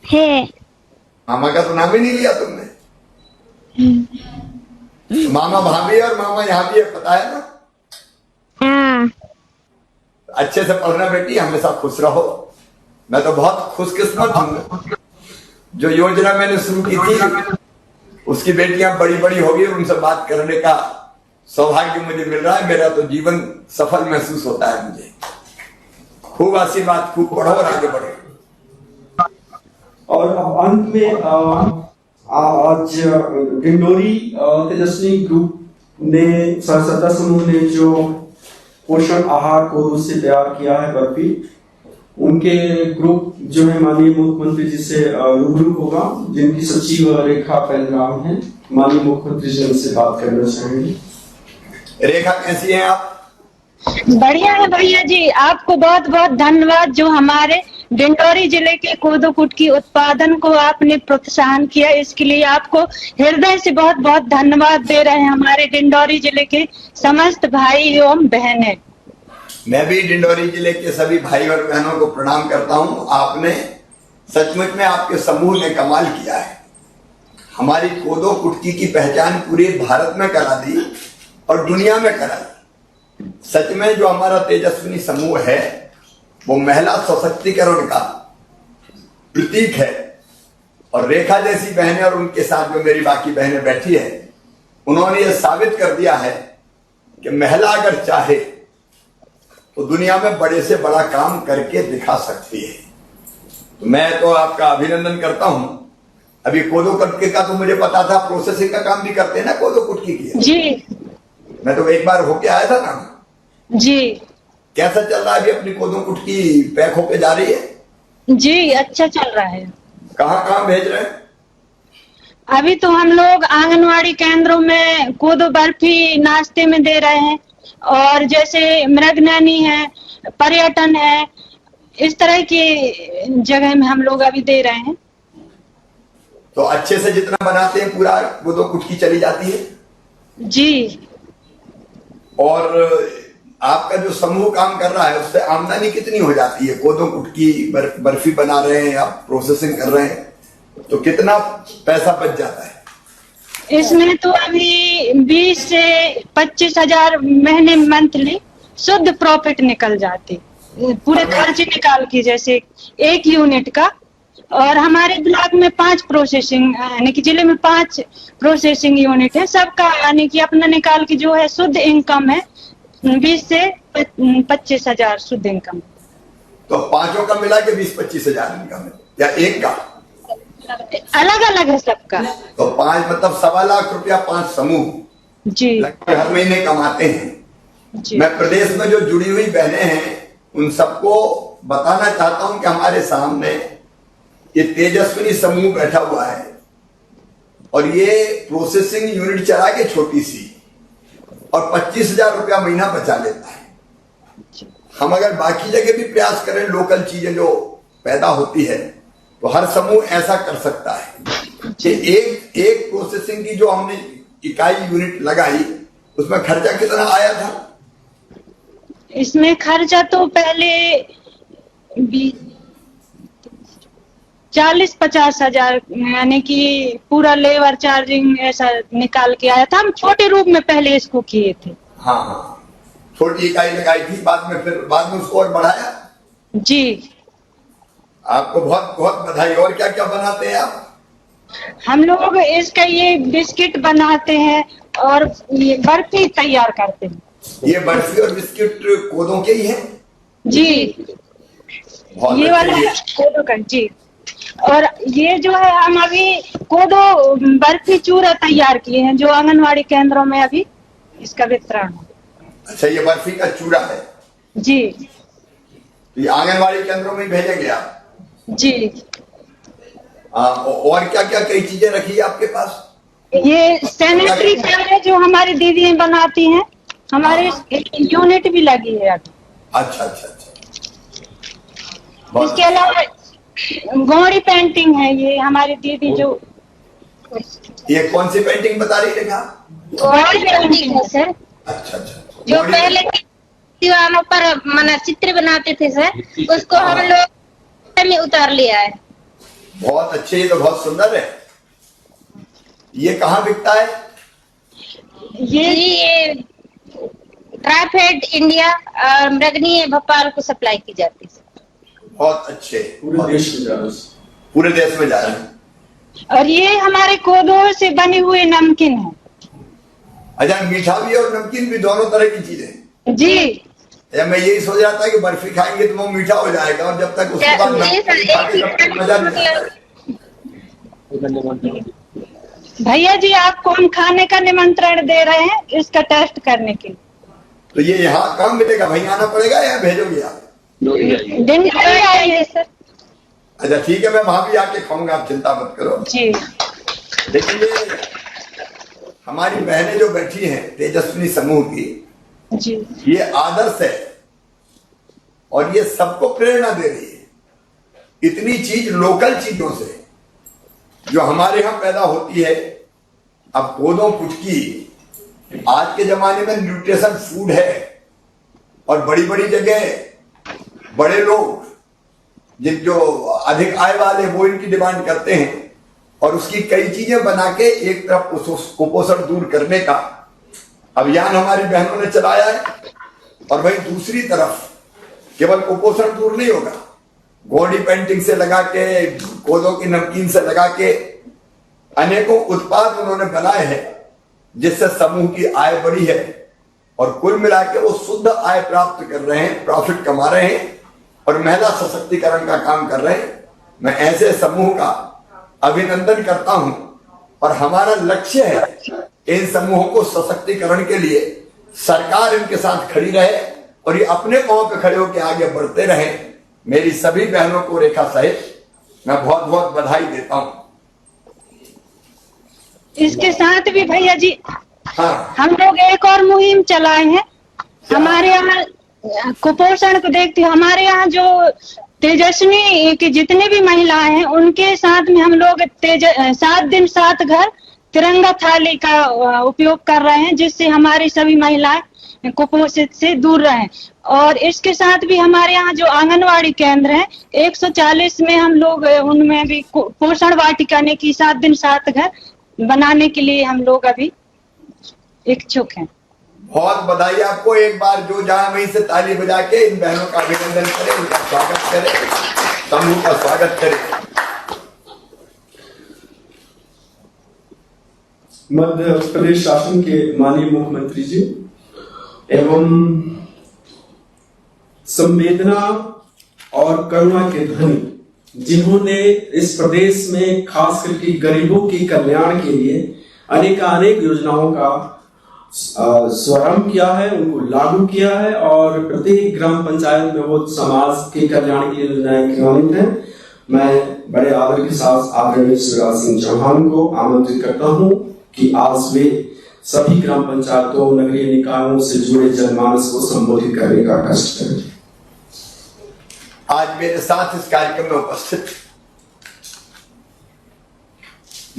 है। मामा का तो नाम ही नहीं लिया तुमने। मामा भाभी और मामा यहाँ भी है, पता है ना? हाँ। अच्छे से पढ़ना बेटी, हमेशा खुश रहो। मैं तो बहुत खुशकिस्मत हूँ, जो योजना मैंने शुरू की थी उसकी बेटियां बड़ी बड़ी होगी और उनसे बात करने का सौभाग्य मुझे मिल रहा है। मेरा तो जीवन सफल महसूस होता है मुझे। खूब आशीर्वाद, खूब पढ़ो और आगे बढ़ो। और अब अंत में आज डिंडोरी तेजस्विनी ग्रुप ने सदस्य समूह ने जो पोषण आहार कोदों से तैयार किया है बर्फी, उनके ग्रुप जो है माननीय मुख्यमंत्री जी से रूबरू होगा, जिनकी सचिव रेखा पेलराम है। माननीय मुख्यमंत्री जी उनसे बात करना चाहेंगे। रेखा, कैसी हैं आप? बढ़िया है भैया जी, आपको बहुत बहुत धन्यवाद जो हमारे डिंडोरी जिले के कोदो कुटकी उत्पादन को आपने प्रोत्साहन किया। इसके लिए आपको हृदय से बहुत बहुत धन्यवाद दे रहे हैं हमारे डिंडोरी जिले के समस्त भाई एवं बहनें। मैं भी डिंडोरी जिले के सभी भाई और बहनों को प्रणाम करता हूं। आपने सचमुच में, आपके समूह ने कमाल किया है। हमारी कोदो कुटकी की पहचान पूरे भारत में करा दी और दुनिया में करा दी। सच में जो हमारा तेजस्विनी समूह है वो महिला सशक्तिकरण का प्रतीक है। और रेखा जैसी बहनें और उनके साथ जो मेरी बाकी बहनें बैठी है, उन्होंने ये साबित कर दिया है कि महिला अगर चाहे तो दुनिया में बड़े से बड़ा काम करके दिखा सकती है। तो मैं तो आपका अभिनंदन करता हूं। अभी कोदो कुटकी का तो मुझे पता था, प्रोसेसिंग का काम भी करते हैं ना, कोदो कुटकी की। जी मैं तो एक बार होके आया था ना जी। कैसा चल रहा है अभी अपनी कोदो कुटकी पैक होके जा रही है? जी अच्छा चल रहा है। कहाँ कहाँ भेज रहे हैं? अभी तो हम लोग आंगनवाड़ी केंद्रों में कोदो बर्फी नाश्ते में दे रहे हैं, और जैसे मृगनैनी है, पर्यटन है, इस तरह की जगह में हम लोग अभी दे रहे हैं। तो अच्छे से जितना बनाते हैं पूरा कोदो कुटकी चली जाती है? जी। और आपका जो समूह काम कर रहा है उससे आमदनी कितनी हो जाती है? कोदो कुटकी बर्फी बना रहे हैं, आप प्रोसेसिंग कर रहे हैं, तो कितना पैसा बच जाता है? इसमें तो अभी 20 से 25 हजार महीने मंथली शुद्ध प्रॉफिट निकल जाते, पूरे खर्च निकाल के, जैसे एक यूनिट का। और हमारे ब्लॉक में 5 प्रोसेसिंग यानी कि जिले में 5 प्रोसेसिंग यूनिट है, सबका यानी कि अपना निकाल के जो है शुद्ध इनकम है 20 से 25 हजार शुद्ध इनकम। तो पांचों का मिला के 20-25 हजार इनकम है या एक का? अलग अलग है सबका। तो 5 मतलब 1.25 लाख रुपया 5 समूह जी लगभग हर महीने कमाते हैं। जी। मैं प्रदेश में जो जुड़ी हुई बहनें हैं उन सबको बताना चाहता हूं कि हमारे सामने ये तेजस्विनी समूह बैठा हुआ है और ये प्रोसेसिंग यूनिट चला के छोटी सी और 25,000 रुपया महीना बचा लेता है। हम अगर बाकी जगह भी प्रयास करें, लोकल चीजें जो पैदा होती है, तो हर समूह ऐसा कर सकता है कि एक प्रोसेसिंग की जो हमने इकाई यूनिट लगाई उसमें खर्चा कितना आया था? इसमें खर्चा तो पहले 40-50 हजार यानी कि पूरा लेबर चार्जिंग ऐसा निकाल के आया था। हम छोटे रूप में पहले इसको किए थे। हाँ, छोटी इकाई लगाई थी, बाद में उसको और बढ़ाया। जी आपको बहुत बहुत बधाई। और क्या क्या बनाते हैं आप? हम लोग इसका ये बिस्किट बनाते हैं और ये बर्फी तैयार करते हैं। ये बर्फी और बिस्किट कोदों के ही है? जी बहुत ये अच्छे। वाला कोदो का। जी। और ये जो है हम अभी कोदो बर्फी चूरा तैयार किए हैं जो आंगनवाड़ी केंद्रों में अभी इसका वितरण है। अच्छा, ये बर्फी का चूरा है? जी तो ये आंगनवाड़ी केंद्रों में भेजेंगे आप? जी। और क्या क्या कई चीजें रखी है आपके पास? ये सैनिटरी पैड है जो हमारी दीदियां बनाती हैं, हमारे यूनिट भी लगी है अभी। अच्छा अच्छा अच्छा। बहुत इसके अलावा गौरी पेंटिंग है, ये हमारी दीदी जो। ये कौन सी पेंटिंग बता रही है? गौरी पेंटिंग है सर, अच्छा अच्छा। जो पहले दीवारों पर मना चित्र बनाते थे सर, उसको हम लोग में उतार लिया है। बहुत अच्छे, ये तो बहुत सुंदर है। ये कहाँ बिकता है? ये ट्राइफेड इंडिया और मृगनी भोपाल को सप्लाई की जाती है। बहुत अच्छे, पूरे देश में जा रहा है। पूरे देश में जा रहे हैं। और ये हमारे कोदो से बने हुए नमकीन है। अच्छा, मीठा भी और नमकीन भी, दोनों तरह की चीजें? जी। या मैं यही सोच रहा था कि बर्फी खाएंगे तो वो मीठा हो जाएगा और जब तक उसके बाद नमकीन खा के तब तक मजा नहीं आता। भैया जी आपको हम खाने का निमंत्रण दे रहे हैं इसका टेस्ट करने के लिए। तो ये यहाँ कहाँ मिलेगा? वहीं आना पड़ेगा या भेजोगे आप? दिन आइए सर। अच्छा ठीक है, मैं वहां भी आके खाऊंगा, आप चिंता मत करो। जी। लेकिन ये हमारी बहनें जो बैठी हैं तेजस्विनी समूह की, जी ये आदर्श है और ये सबको प्रेरणा दे रही है। इतनी चीज लोकल चीजों से जो हमारे यहाँ पैदा होती है। अब कोदो कुटकी आज के जमाने में न्यूट्रिशन फूड है और बड़ी बड़ी जगह बड़े लोग जिन जो अधिक आय वाले वो इनकी डिमांड करते हैं और उसकी कई चीजें बना के एक तरफ कुपोषण दूर करने का अभियान हमारी बहनों ने चलाया है। और वहीं दूसरी तरफ केवल कुपोषण दूर नहीं होगा, गौरी पेंटिंग से लगा के, कोदो की नमकीन से लगा के अनेकों उत्पाद उन्होंने बनाए हैं जिससे समूह की आय बढ़ी है और कुल मिला के वो शुद्ध आय प्राप्त कर रहे हैं, प्रॉफिट कमा रहे हैं और महिला सशक्तिकरण का काम कर रहे हैं। मैं ऐसे समूह का अभिनंदन करता हूं और हमारा लक्ष्य है इन समूहों को सशक्तिकरण के लिए सरकार इनके साथ खड़ी रहे और ये अपने पांव पे खड़े होकर आगे बढ़ते रहे। मेरी सभी बहनों को रेखा सहित मैं बहुत बहुत बधाई देता हूं। इसके साथ भी भैया जी हाँ, हम लोग एक और मुहिम चलाए हैं। हमारे यहाँ कुपोषण को देखते हुए हमारे यहाँ जो तेजस्वी की जितनी भी महिलाएं हैं उनके साथ में हम लोग 7 दिन 7 घर तिरंगा थाली का उपयोग कर रहे हैं, जिससे हमारी सभी महिलाएं कुपोषित से दूर रहें। और इसके साथ भी हमारे यहाँ जो आंगनवाड़ी केंद्र हैं 140 में हम लोग उनमें भी पोषण वाटिका की 7 दिन 7 घर बनाने के लिए हम लोग अभी इच्छुक हैं। बहुत बधाई आपको। एक बार जो जहां वहीं से ताली बजा के इन बहनों का अभिनंदन करें, उनका स्वागत करें, समूह का स्वागत करें। मध्य प्रदेश शासन के माननीय मुख्यमंत्री जी एवं संवेदना और करुणा के धनी, जिन्होंने इस प्रदेश में खास करके गरीबों के कल्याण के लिए अनेक योजनाओं का शुभारंभ किया है, उनको लागू किया है और प्रत्येक ग्राम पंचायत में वो समाज के कल्याण के लिए योजनाएं क्रियान्वित हैं। मैं बड़े आदर के साथ आदरणीय शिवराज सिंह चौहान को आमंत्रित करता हूं कि आज वे सभी ग्राम पंचायतों, नगरीय निकायों से जुड़े जनमानस को संबोधित करने का कष्ट करें। आज मेरे साथ इस कार्यक्रम में उपस्थित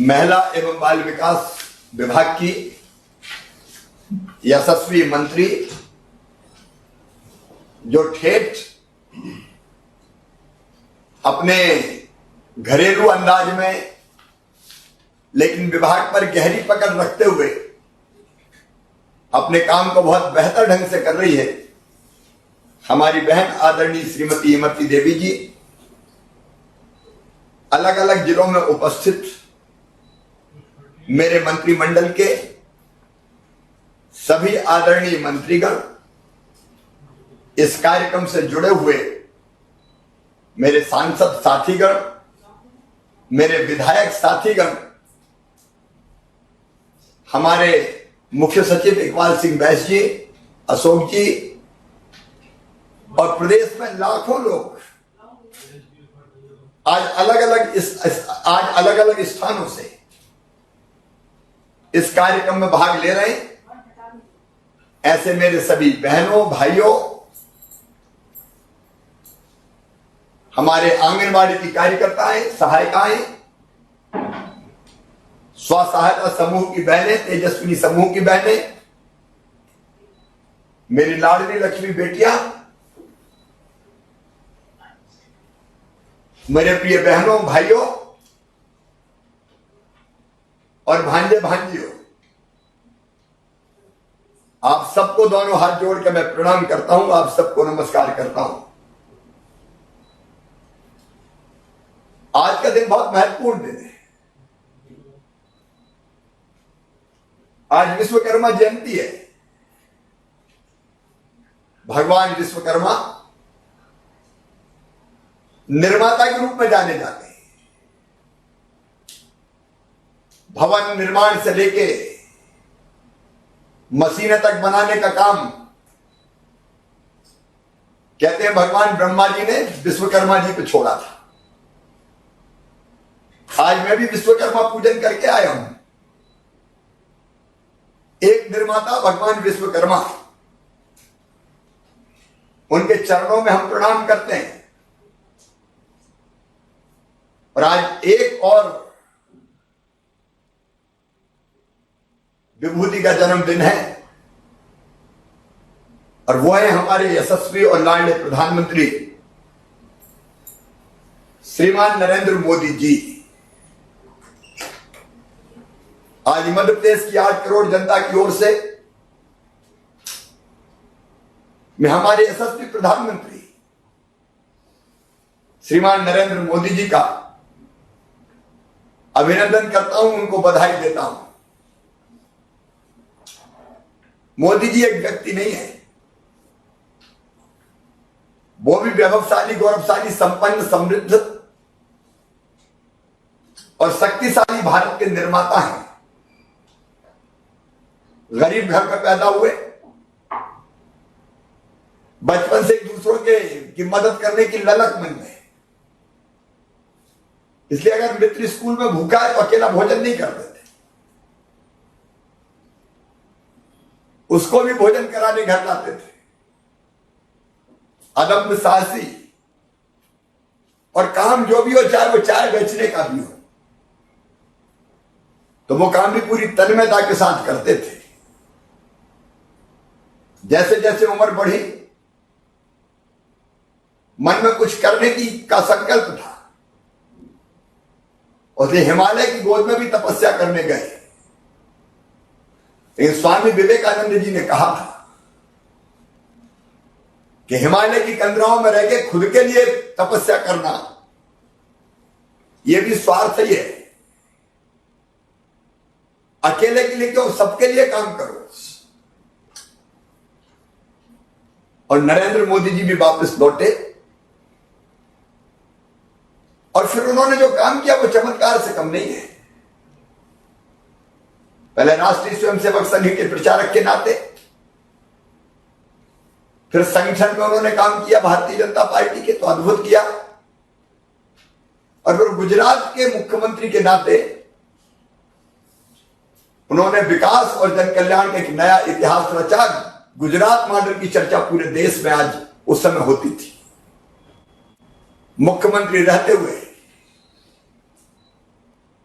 महिला एवं बाल विकास विभाग की यशस्वी मंत्री, जो ठेठ अपने घरेलू अंदाज में लेकिन विभाग पर गहरी पकड़ रखते हुए अपने काम को बहुत बेहतर ढंग से कर रही है, हमारी बहन आदरणीय श्रीमती इमरती देवी जी अलग अलग जिलों में उपस्थित मेरे मंत्रिमंडल के सभी आदरणीय मंत्रीगण, इस कार्यक्रम से जुड़े हुए मेरे सांसद साथीगण, मेरे विधायक साथीगण, हमारे मुख्य सचिव इकबाल सिंह बैस जी, अशोक जी और प्रदेश में लाखों लोग आज अलग अलग स्थानों से इस कार्यक्रम में भाग ले रहे हैं। ऐसे मेरे सभी बहनों, भाइयों, हमारे आंगनबाड़ी की कार्यकर्ताएं, सहायिकाएं, स्व सहायता समूह की बहनें, तेजस्विनी समूह की बहनें, मेरी लाडली लक्ष्मी बेटियां, मेरे प्रिय बहनों, भाइयों और भांजे भांजियों, आप सबको दोनों हाथ जोड़ के मैं प्रणाम करता हूं, आप सबको नमस्कार करता हूं। आज का दिन बहुत महत्वपूर्ण दिन है। आज विश्वकर्मा जयंती है। भगवान विश्वकर्मा निर्माता के रूप में जाने जाते हैं। भवन निर्माण से लेके मशीनें तक बनाने का काम कहते हैं भगवान ब्रह्मा जी ने विश्वकर्मा जी पे छोड़ा था। आज मैं भी विश्वकर्मा पूजन करके आया हूं। एक निर्माता भगवान विश्वकर्मा, उनके चरणों में हम प्रणाम करते हैं। और आज एक और विभूति का जन्मदिन है और वो है हमारे यशस्वी और लाडले प्रधानमंत्री श्रीमान नरेंद्र मोदी जी। आज मध्य प्रदेश की 8 करोड़ जनता की ओर से मैं हमारे यशस्वी प्रधानमंत्री श्रीमान नरेंद्र मोदी जी का अभिनंदन करता हूं, उनको बधाई देता हूं। मोदी जी एक व्यक्ति नहीं है, वो भी वैभवशाली, गौरवशाली, संपन्न, समृद्ध और शक्तिशाली भारत के निर्माता हैं। गरीब घर में पैदा हुए, बचपन से एक दूसरों की मदद करने की ललक मन में। इसलिए अगर मित्र स्कूल में भूखा है तो अकेला भोजन नहीं कर देते, उसको भी भोजन कराने घर लाते थे। अदम्य साहसी, और काम जो भी हो, चाहे वो चाय बेचने का भी हो, तो वो काम भी पूरी तन्मयता के साथ करते थे। जैसे जैसे उम्र बढ़ी, मन में कुछ करने का संकल्प था, और हिमालय की गोद में भी तपस्या करने गए। लेकिन स्वामी विवेकानंद जी ने कहा था कि हिमालय की कंदराओं में रह के खुद के लिए तपस्या करना, यह भी स्वार्थ ही है। अकेले के लिए क्यों, सबके लिए काम करो। और नरेंद्र मोदी जी भी वापस लौटे, और फिर उन्होंने जो काम किया वो चमत्कार से कम नहीं है। पहले राष्ट्रीय स्वयंसेवक संघ के प्रचारक के नाते, फिर संगठन में उन्होंने काम किया भारतीय जनता पार्टी के, तो अद्भुत किया। और फिर गुजरात के मुख्यमंत्री के नाते उन्होंने विकास और जन कल्याण का एक नया इतिहास रचा। गुजरात मॉडल की चर्चा पूरे देश में आज उस समय होती थी। मुख्यमंत्री रहते हुए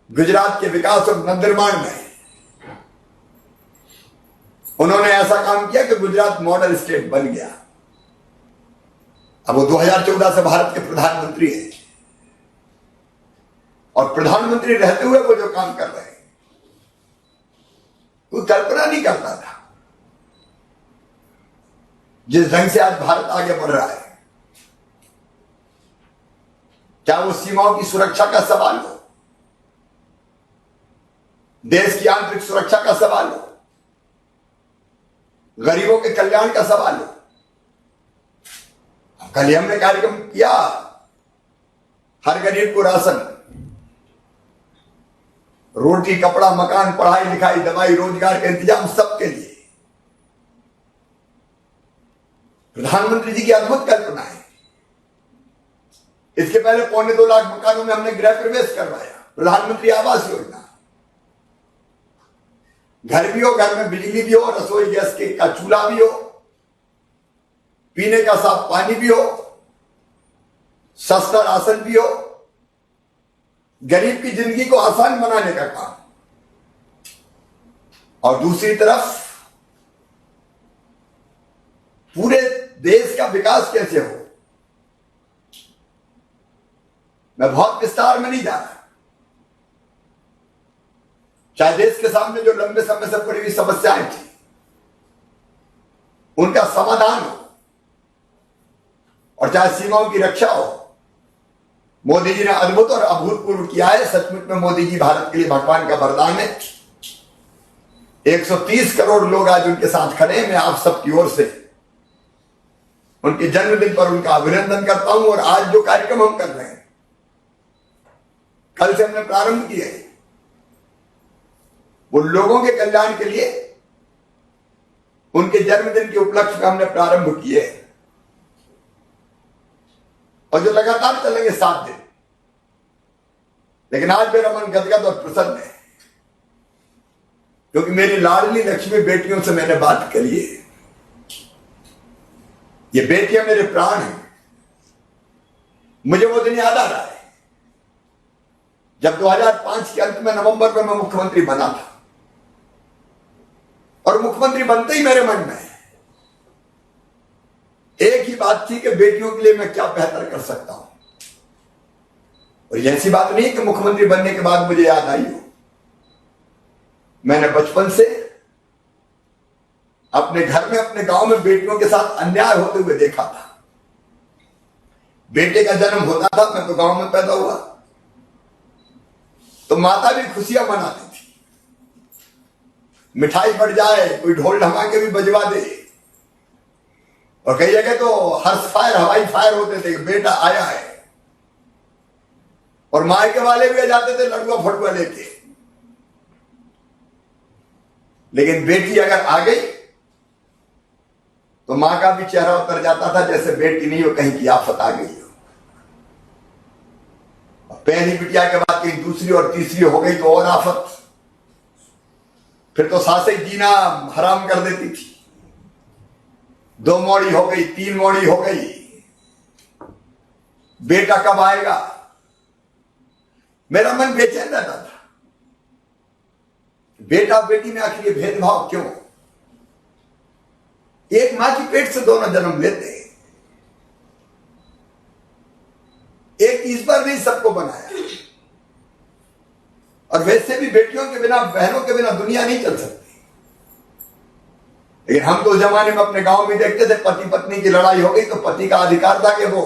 गुजरात के विकास और नवनिर्माण में उन्होंने ऐसा काम किया कि गुजरात मॉडल स्टेट बन गया। अब वो 2014 से भारत के प्रधानमंत्री हैं, और प्रधानमंत्री रहते हुए वो जो काम कर रहे हैं, कोई कल्पना नहीं करता था। जिस ढंग से आज भारत आगे बढ़ रहा है, चाहे वो सीमाओं की सुरक्षा का सवाल हो, देश की आंतरिक सुरक्षा का सवाल हो, गरीबों के कल्याण का सवाल हो। कल ही हमने कार्यक्रम किया, हर गरीब को राशन, रोटी, कपड़ा, मकान, पढ़ाई लिखाई, दवाई, रोजगार का इंतजाम सबके लिए। प्रधानमंत्री जी की अद्भुत कल्पना है। इसके पहले 2.25 लाख मकानों में हमने गृह प्रवेश करवाया, प्रधानमंत्री आवास योजना। घर भी हो, घर में बिजली भी हो, रसोई गैस का चूल्हा भी हो, पीने का साफ पानी भी हो, सस्ता राशन भी हो, गरीब की जिंदगी को आसान बनाने का काम। और दूसरी तरफ पूरे देश का विकास कैसे हो। मैं बहुत विस्तार में नहीं जा रहा। चाहे देश के सामने जो लंबे समय से पड़ी हुई समस्याएं थी, उनका समाधान हो, और चाहे सीमाओं की रक्षा हो। मोदी जी ने अद्भुत और अभूतपूर्व किया है। सचमुच में मोदी जी भारत के लिए भगवान का वरदान है। 130 करोड़ लोग आज उनके साथ खड़े हैं। मैं आप सबकी ओर से उनके जन्मदिन पर उनका अभिनंदन करता हूं। और आज जो कार्यक्रम हम कर रहे हैं, कल से हमने प्रारंभ किए हैं, वो लोगों के कल्याण के लिए, उनके जन्मदिन के उपलक्ष्य में हमने प्रारंभ किए हैं, और जो लगातार चलेंगे 7 दिन। लेकिन आज मेरा मन गदगद और प्रसन्न है, क्योंकि मेरी लाडली लक्ष्मी बेटियों से मैंने बात करी है। ये बेटियां मेरे प्राण हैं। मुझे वो दिन याद आ रहा है जब 2005 के अंत में नवंबर में मैं मुख्यमंत्री बना था, और मुख्यमंत्री बनते ही मेरे मन में एक ही बात थी कि बेटियों के लिए मैं क्या बेहतर कर सकता हूं। और ऐसी बात नहीं कि मुख्यमंत्री बनने के बाद मुझे याद आई हो। मैंने बचपन से अपने घर में, अपने गांव में बेटियों के साथ अन्याय होते हुए देखा था। बेटे का जन्म होता था, मैं तो गांव में पैदा हुआ, तो माता भी खुशियां मनाती थी। मिठाई बढ़ जाए, कोई ढोल ढमाके भी बजवा दे, और कई जगह तो हर्ष फायर, हवाई फायर होते थे, बेटा आया है। और मायके वाले भी आ जाते थे लड़ुआ फटुआ लेके। लेकिन बेटी अगर आ गई तो मां का भी चेहरा उतर जाता था जैसे बेटी नहीं हो, कहीं की आफत आ गई हो। पहली बिटिया के बाद कहीं दूसरी और तीसरी हो गई तो और आफत। फिर तो सासें जीना हराम कर देती थी। 2 मौड़ी हो गई, 3 मौड़ी हो गई, बेटा कब आएगा। मेरा मन बेचैन रहता था, बेटा बेटी में आखिर ये भेदभाव क्यों। एक मां की पेट से दोनों जन्म लेते हैं, एक ईश्वर ने सबको बनाया। और वैसे भी बेटियों के बिना, बहनों के बिना दुनिया नहीं चल सकती। लेकिन हम तो उस जमाने में अपने गांव में देखते थे, पति पत्नी की लड़ाई हो गई तो पति का अधिकार था कि वो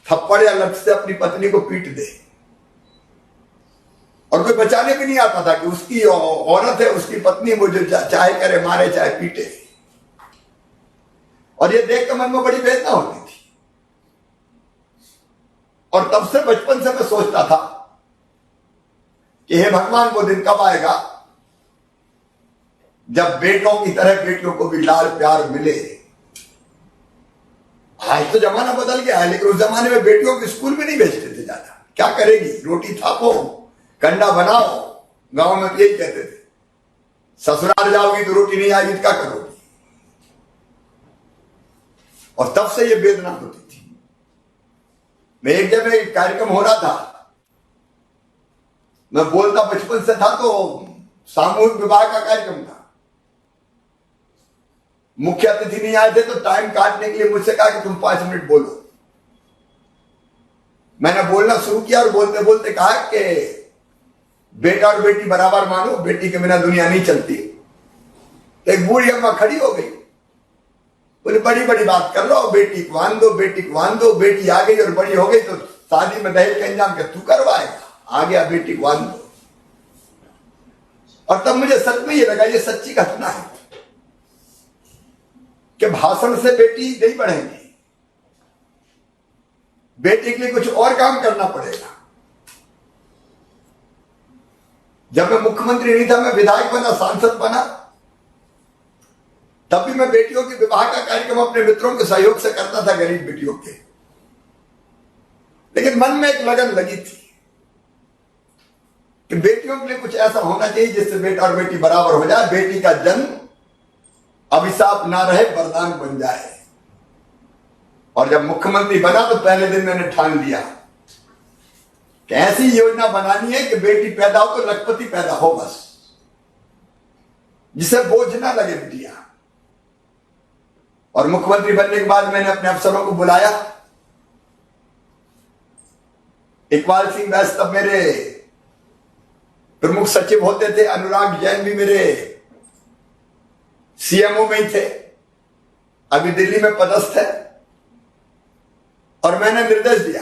थप्पड़ या लठ से अपनी पत्नी को पीट दे, और कोई बचाने भी नहीं आता था कि उसकी औरत है, उसकी पत्नी, वो जो चाहे करे मारे चाहे पीटे। और ये देख कर मन में बड़ी वेदना होती थी। और तब से, बचपन से मैं सोचता था कि हे भगवान, वो दिन कब आएगा जब बेटों की तरह बेटियों को भी लाल प्यार मिले। आज तो जमाना बदल गया है, लेकिन उस जमाने में बेटियों को स्कूल में नहीं भेजते थे ज्यादा। क्या करेगी, रोटी थापो, कंडा बनाओ, गांव में तो यही कहते थे। ससुराल जाओगी तो रोटी नहीं आएगी तो क्या करोगी। और तब से ये वेदना होती थी। मैं एक जगह एक कार्यक्रम हो रहा था, मैं बोलता बचपन से था, तो सामूहिक विवाह का कार्यक्रम था। मुख्य अतिथि नहीं आए थे तो टाइम काटने के लिए मुझसे कहा कि तुम 5 मिनट बोलो। मैंने बोलना शुरू किया और बोलते बोलते कहा कि बेटा और बेटी बराबर मानो, बेटी के बिना दुनिया नहीं चलती। तो एक बूढ़ी अम्मा खड़ी हो गई, बोले बड़ी बड़ी बात कर लो, बेटी को बांध दो, बेटी को बांध दो। बेटी आ गई और बड़ी हो गई तो शादी में दहेज का इंतजाम क्या तू करवाएगा, आ गया, बेटी को बांध दो। और तब मुझे सच में ये लगा ये सच्ची घटना है कि भाषण से बेटी नहीं बढ़ेगी, बेटी के लिए कुछ और काम करना पड़ेगा। जब मैं मुख्यमंत्री नहीं था, मैं विधायक बना, सांसद बना, तब भी मैं बेटियों के विवाह का कार्यक्रम अपने मित्रों के सहयोग से करता था, गरीब बेटियों के। लेकिन मन में एक लगन लगी थी कि बेटियों के लिए कुछ ऐसा होना चाहिए जिससे बेटा और बेटी बराबर हो जाए, बेटी का जन्म अभिशाप ना रहे, वरदान बन जाए। और जब मुख्यमंत्री बना तो पहले दिन मैंने ठान लिया कि ऐसी योजना बनानी है कि बेटी पैदा हो तो लखपति पैदा हो, बस, जिसे बोझ ना लगे बिटिया। और मुख्यमंत्री बनने के बाद मैंने अपने अफसरों को बुलाया। इकबाल सिंह वैस तब मेरे प्रमुख सचिव होते थे, अनुराग जैन भी मेरे सीएमओ में ही थे, अभी दिल्ली में पदस्थ है। और मैंने निर्देश दिया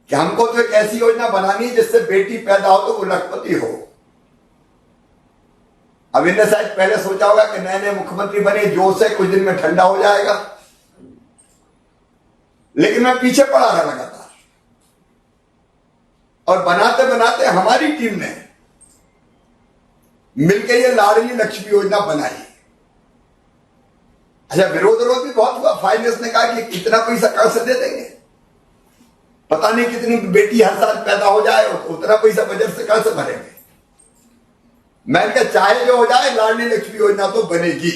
कि हमको तो एक ऐसी योजना बनानी है जिससे बेटी पैदा हो तो वो लखपति हो। अब इनने शायद पहले सोचा होगा कि नए नए मुख्यमंत्री बने, जोश से कुछ दिन में ठंडा हो जाएगा, लेकिन मैं पीछे पड़ा रहा लगातार। और बनाते बनाते हमारी टीम ने मिलकर ये लाडली लक्ष्मी योजना बनाई। अच्छा, विरोध भी बहुत हुआ। फाइनेंस ने कहा कि इतना पैसा कहां से दे देंगे, पता नहीं कितनी बेटी हर साल पैदा हो जाए, उतना पैसा बजट से कहां से भरेंगे। मैंने कहा चाहे जो हो जाए, लाडली लक्ष्मी योजना तो बनेगी।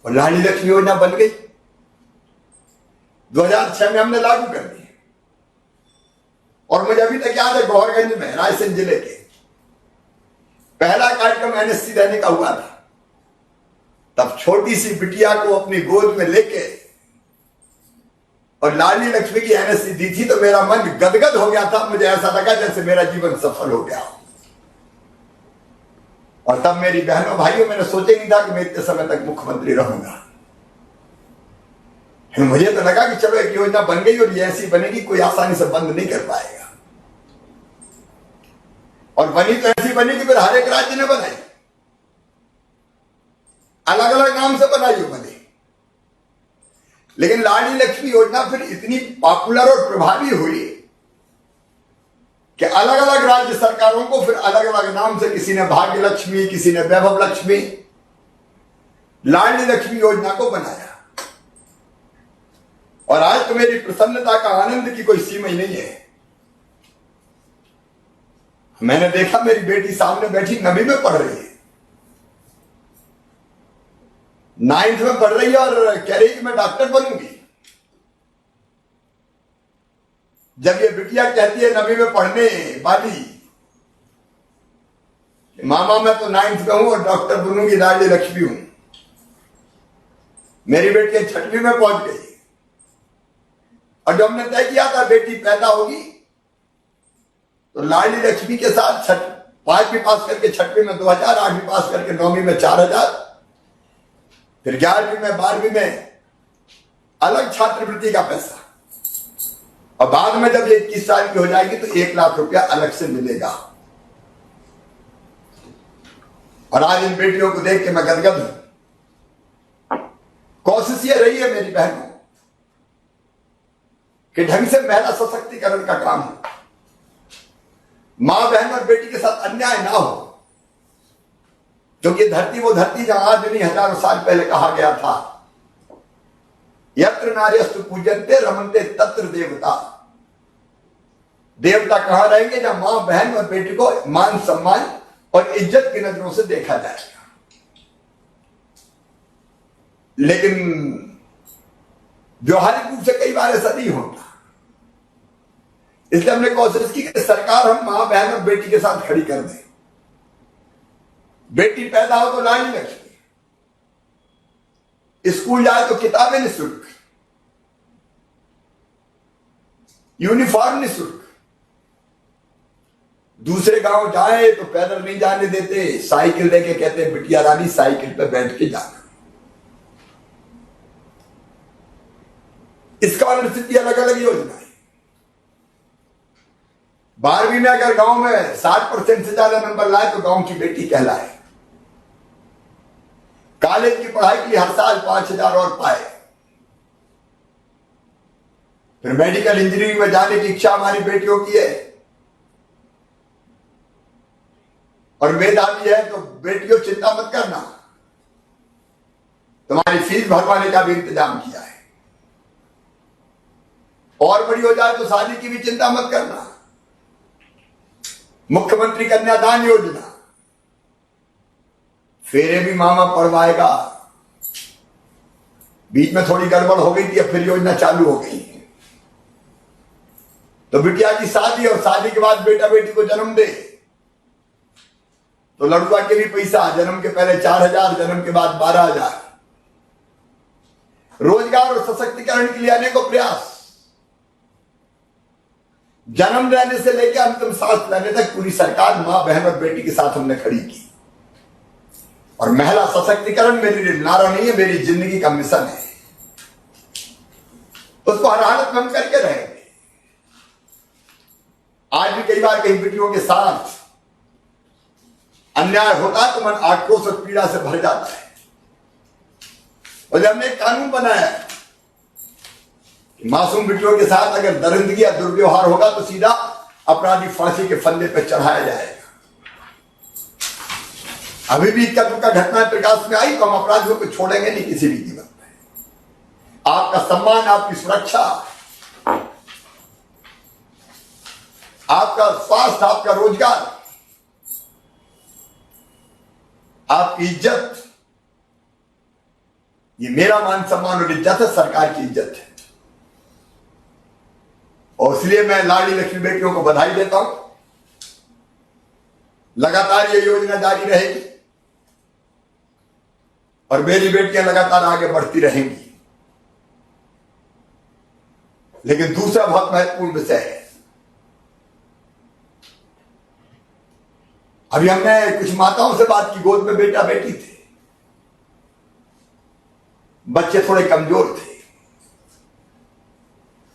और लाडली लक्ष्मी योजना बन गई। 2006 में हमने लागू कर दी। और मुझे अभी तक याद है, गौरगंज में, रायसेन जिले के, पहला कार्यक्रम एनएससी रहने का हुआ था। तब छोटी सी बिटिया को अपनी गोद में लेके और लाडली लक्ष्मी की एनएससी दी थी तो मेरा मन गदगद हो गया था। मुझे ऐसा लगा जैसे मेरा जीवन सफल हो गया। और तब मेरी बहनों भाइयों, मैंने सोचा नहीं था कि मैं इतने समय तक मुख्यमंत्री रहूंगा। मुझे तो लगा कि चलो एक योजना बन गई और ये ऐसी बनेगी, कोई आसानी से बंद नहीं कर पाएगा। और बनी तो ऐसी बनी कि फिर हर एक राज्य ने बनाई, अलग अलग नाम से बनाई बनी। लेकिन लाडली लक्ष्मी योजना फिर इतनी पॉपुलर और प्रभावी हुई कि अलग अलग राज्य सरकारों को फिर अलग अलग नाम से, किसी ने भाग्य लक्ष्मी, किसी ने वैभव लक्ष्मी, लाडली लक्ष्मी योजना को बनाया। और आज तो मेरी प्रसन्नता का आनंद की कोई सीमा ही नहीं है। मैंने देखा मेरी बेटी सामने बैठी 9वीं में पढ़ रही है, 9th में पढ़ रही है और कह रही कि मैं डॉक्टर बनूंगी। जब ये बिटिया कहती है 9वीं में पढ़ने वाली, मामा मैं तो 9th में हूं और डॉक्टर बनूंगी, लाडली लक्ष्मी हूं। मेरी बेटी 6वीं में पहुंच गई और जब हमने तय किया था बेटी पैदा होगी तो लाडली लक्ष्मी के साथ 5वीं पास करके 6वीं में 2000, 8वीं पास करके 9वीं में 4000, फिर 11वीं में 12वीं में अलग छात्रवृत्ति का पैसा, और बाद में जब ये 21 साल की हो जाएगी तो 1 लाख रुपया अलग से मिलेगा। और आज इन बेटियों को देख के मैं गदगद हूं। कोशिश ये रही है मेरी बहनों कि ढंग से महिला सशक्तिकरण का काम हो, मां बहन और बेटी के साथ अन्याय ना हो, क्योंकि धरती वो धरती जहां आज नहीं हजारों साल पहले कहा गया था, यत्र नार्यस्तु पूज्यन्ते रमन्ते तत्र देवता। देवता कहां रहेंगे? जहां मां बहन और बेटी को मान सम्मान और इज्जत की नजरों से देखा जाएगा। लेकिन व्यवहारिक रूप से कई बार ऐसा नहीं होता। इसलिए हमने कोशिश की कि सरकार हम मां बहन और बेटी के साथ खड़ी कर दे। बेटी पैदा हो तो लाडली लक्ष्मी, स्कूल जाए तो किताबें निःशुल्क, यूनिफॉर्म निःशुल्क, दूसरे गांव जाए तो पैदल नहीं जाने देते, साइकिल देके कहते बिटिया रानी साइकिल पे बैठ के जाना। स्कॉलरशिप की अलग अलग योजना है। 12वीं में अगर गांव में 60% से ज्यादा नंबर लाए तो गांव की बेटी कहलाए। कॉलेज की पढ़ाई के लिए हर साल 5000 और पाए। फिर मेडिकल इंजीनियरिंग में जाने की इच्छा हमारी बेटियों की है और मेधावी है तो बेटियों चिंता मत करना, तुम्हारी फीस भरवाने का भी इंतजाम किया है। और बड़ी हो जाए तो शादी की भी चिंता मत करना। मुख्यमंत्री कन्यादान योजना, फेरे भी मामा पढ़वाएगा। बीच में थोड़ी गड़बड़ हो गई थी, अब फिर योजना चालू हो गई। तो बिटिया की शादी और शादी के बाद बेटा बेटी को जन्म दे तो लड़ुआ के भी पैसा, जन्म के पहले 4000, जन्म के बाद 12000। रोजगार और सशक्तिकरण के लिए अनेकों प्रयास, जन्म लेने से लेकर अंतिम सांस लेने तक पूरी सरकार मां बहन और बेटी के साथ हमने खड़ी की। और महिला सशक्तिकरण मेरे लिए नारा नहीं है, मेरी जिंदगी का मिशन है। उसको हर हालत में हम करके रहेंगे। आज भी कई बार कई बेटियों के साथ अन्याय होता है तो मन आक्रोश और पीड़ा से भर जाता है। और जब हमने एक कानून बनाया कि मासूम बेटियों के साथ अगर दरिंदगी या दुर्व्यवहार होगा तो सीधा अपराधी फांसी के फंदे पर चढ़ाया जाएगा। अभी भी इक्का दुक्का घटना प्रकाश में आई तो हम अपराधियों को छोड़ेंगे नहीं किसी भी कीमत पे। आपका सम्मान, आपकी सुरक्षा, आपका स्वास्थ्य, आपका रोजगार, आपकी इज्जत, ये मेरा मान सम्मान और इज्जत है, सरकार की इज्जत है। और इसलिए मैं लाडली लक्ष्मी बेटियों को बधाई देता हूं। लगातार ये योजना जारी रहेगी और मेरी बेटियां लगातार आगे बढ़ती रहेंगी। लेकिन दूसरा बहुत महत्वपूर्ण विषय है, अभी हमने कुछ माताओं से बात की, गोद में बेटा बेटी थे, बच्चे थोड़े कमजोर थे।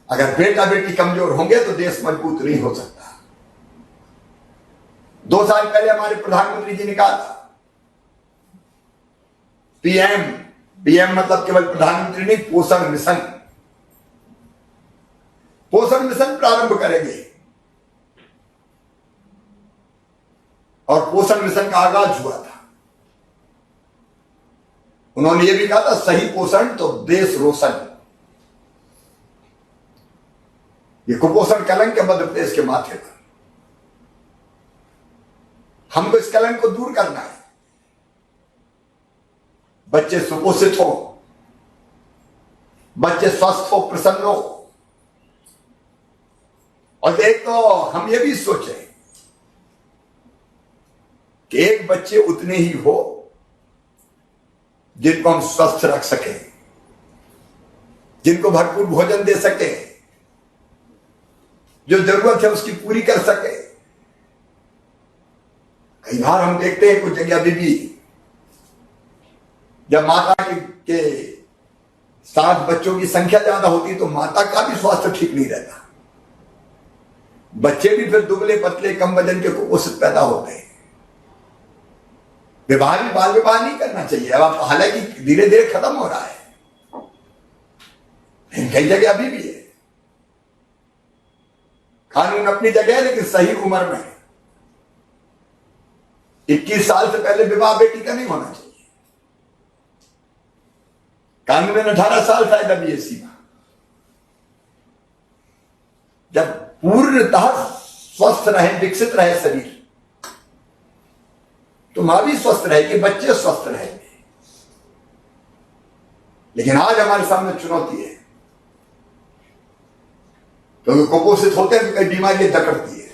अगर बेटा बेटी कमजोर होंगे तो देश मजबूत नहीं हो सकता। 2 साल पहले हमारे प्रधानमंत्री जी ने कहा था, पीएम मतलब केवल प्रधानमंत्री नहीं, पोषण मिशन, पोषण मिशन प्रारंभ करेंगे। और पोषण मिशन का आगाज हुआ था। उन्होंने ये भी कहा था, सही पोषण तो देश रोशन। ये कुपोषण कलंक है मध्य प्रदेश के माथे पर। हमको इस कलंक को दूर करना है। बच्चे सुपोषित हो, बच्चे स्वस्थ हो, प्रसन्न हो। और एक तो हम ये भी सोचें कि एक बच्चे उतने ही हो जिनको हम स्वस्थ रख सकें, जिनको भरपूर भोजन दे सके, जो जरूरत है उसकी पूरी कर सके। कई बार हम देखते हैं कुछ जगह अभी भी जब माता के साथ बच्चों की संख्या ज्यादा होती तो माता का भी स्वास्थ्य ठीक नहीं रहता। बच्चे भी फिर दुबले पतले कम वजन के कुपोषित पैदा होते हैं। विवाह भी बाल विवाह नहीं करना चाहिए। अब हालांकि धीरे धीरे खत्म हो रहा है, कई जगह अभी भी है। कानून अपनी जगह है, लेकिन सही उम्र में 21 साल से पहले विवाह बेटी का नहीं होना चाहिए। कानून में 18 साल शायद अभी ये सीमा। जब पूर्णतः स्वस्थ रहे, विकसित रहे शरीर, तो मां भी स्वस्थ रहेगी, बच्चे स्वस्थ रहेंगे। लेकिन आज हमारे सामने चुनौती है, क्योंकि कुपोषित होते हैं तो कई बीमारियां जकड़ती है।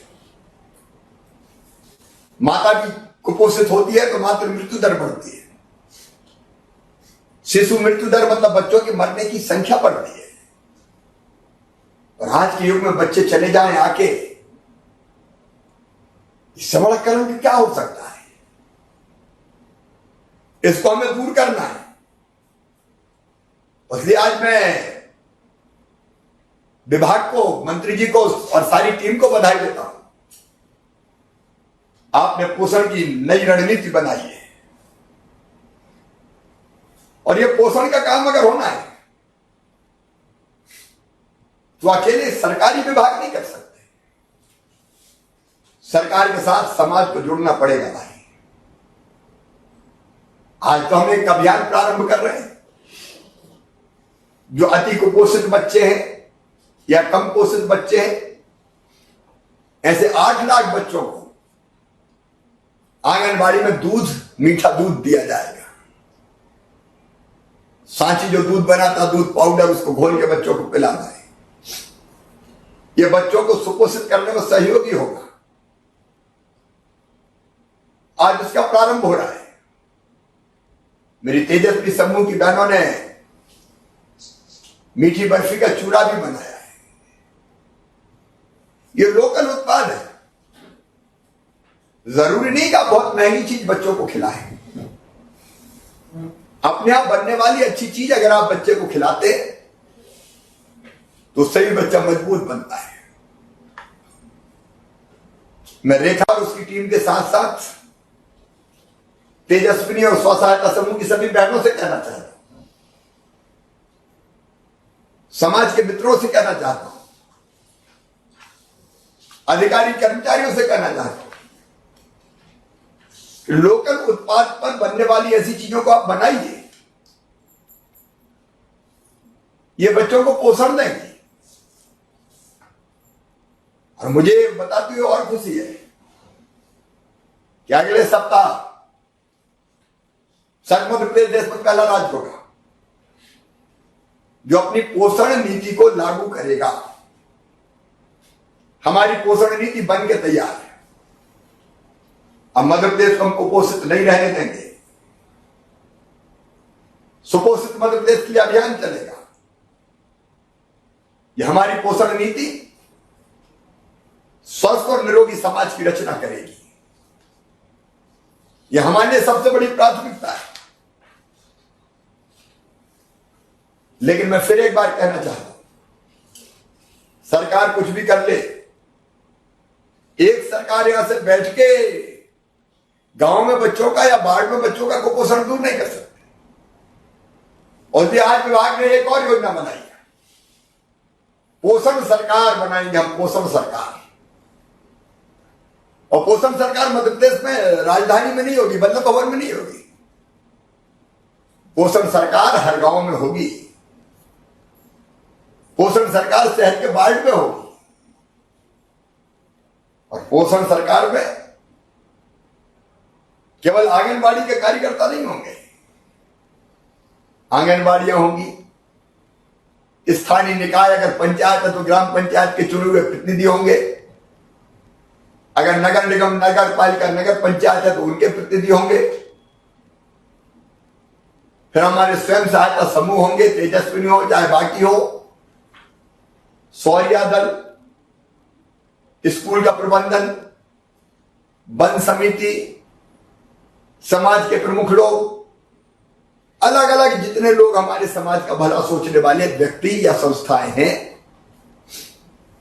माता भी कुपोषित होती है तो मातृ मृत्यु दर बढ़ती है। शिशु मृत्यु दर मतलब बच्चों के मरने की संख्या बढ़ती है। और आज के युग में बच्चे चले जाएं आके, इससे बड़ा कलंक क्या हो सकता है? इसको हमें दूर करना है। इसलिए आज मैं विभाग को, मंत्री जी को और सारी टीम को बधाई देता हूं। आपने पोषण की नई रणनीति बनाई है, और ये पोषण का काम अगर होना है तो अकेले सरकारी विभाग नहीं कर सकते। सरकार के साथ समाज को जुड़ना पड़ेगा भाई। आज तो हम एक अभियान प्रारंभ कर रहे हैं। जो अति कुपोषित बच्चे हैं या कम पोषित बच्चे हैं, ऐसे 8 लाख बच्चों को आंगनबाड़ी में दूध, मीठा दूध दिया जाएगा। सांची जो दूध बनाता, दूध पाउडर, उसको घोल के बच्चों को पिलाना है। ये बच्चों को सुपोषित करने में सहयोगी होगा। आज इसका प्रारंभ हो रहा है। मेरी तेजस्वी समूह की बहनों ने मीठी बर्फी का चूड़ा भी बनाया है। ये लोकल उत्पाद है। जरूरी नहीं कि आप बहुत महंगी चीज बच्चों को खिलाएं। अपने आप बनने वाली अच्छी चीज अगर आप बच्चे को खिलाते तो सही बच्चा मजबूत बनता है। मैं रेखा और उसकी टीम के साथ साथ तेजस्विनी और स्व सहायता समूह की सभी बहनों से कहना चाहता हूं, समाज के मित्रों से कहना चाहता हूं, अधिकारी कर्मचारियों से कहना चाहता हूं, लोकल उत्पाद पर बनने वाली ऐसी चीजों को आप बनाइए। ये बच्चों को पोषण देंगे। और मुझे बताते हुए और खुशी है कि अगले सप्ताह सच मध्य प्रदेश देश में पहला राज्य होगा जो अपनी पोषण नीति को लागू करेगा। हमारी पोषण नीति बन के तैयार है। अब मध्य प्रदेश को हम कुपोषित नहीं रहने देंगे। सुपोषित मध्य प्रदेश के लिए अभियान चलेगा। यह हमारी पोषण नीति स्वस्थ और निरोगी समाज की रचना करेगी। यह हमारे लिए सबसे बड़ी प्राथमिकता है। लेकिन मैं फिर एक बार कहना चाहता हूं, सरकार कुछ भी कर ले, एक सरकार यहां से बैठ के गांव में बच्चों का या बाढ़ में बच्चों का कुपोषण दूर नहीं कर सकते। और ये आज विभाग ने एक और योजना बनाई है, पोषण सरकार बनाएंगे हम, पोषण सरकार। और पोषण सरकार मध्य प्रदेश में राजधानी में नहीं होगी, बल्लभ भवन में नहीं होगी, पोषण सरकार हर गांव में होगी, पोषण सरकार शहर के वार्ड में होगी, और पोषण सरकार में केवल आंगनबाड़ी के कार्यकर्ता नहीं होंगे, आंगनबाड़ियां होंगी, स्थानीय निकाय अगर पंचायत है तो ग्राम पंचायत के चुने हुए प्रतिनिधि होंगे, अगर नगर निगम, नगर पालिका, नगर पंचायत है तो उनके प्रतिनिधि होंगे, फिर हमारे स्वयं सहायता समूह होंगे, तेजस्विनी हो चाहे बाकी हो, सौर्या दल, स्कूल का प्रबंधन, वन समिति, समाज के प्रमुख लोग, अलग अलग जितने लोग हमारे समाज का भला सोचने वाले व्यक्ति या संस्थाएं हैं,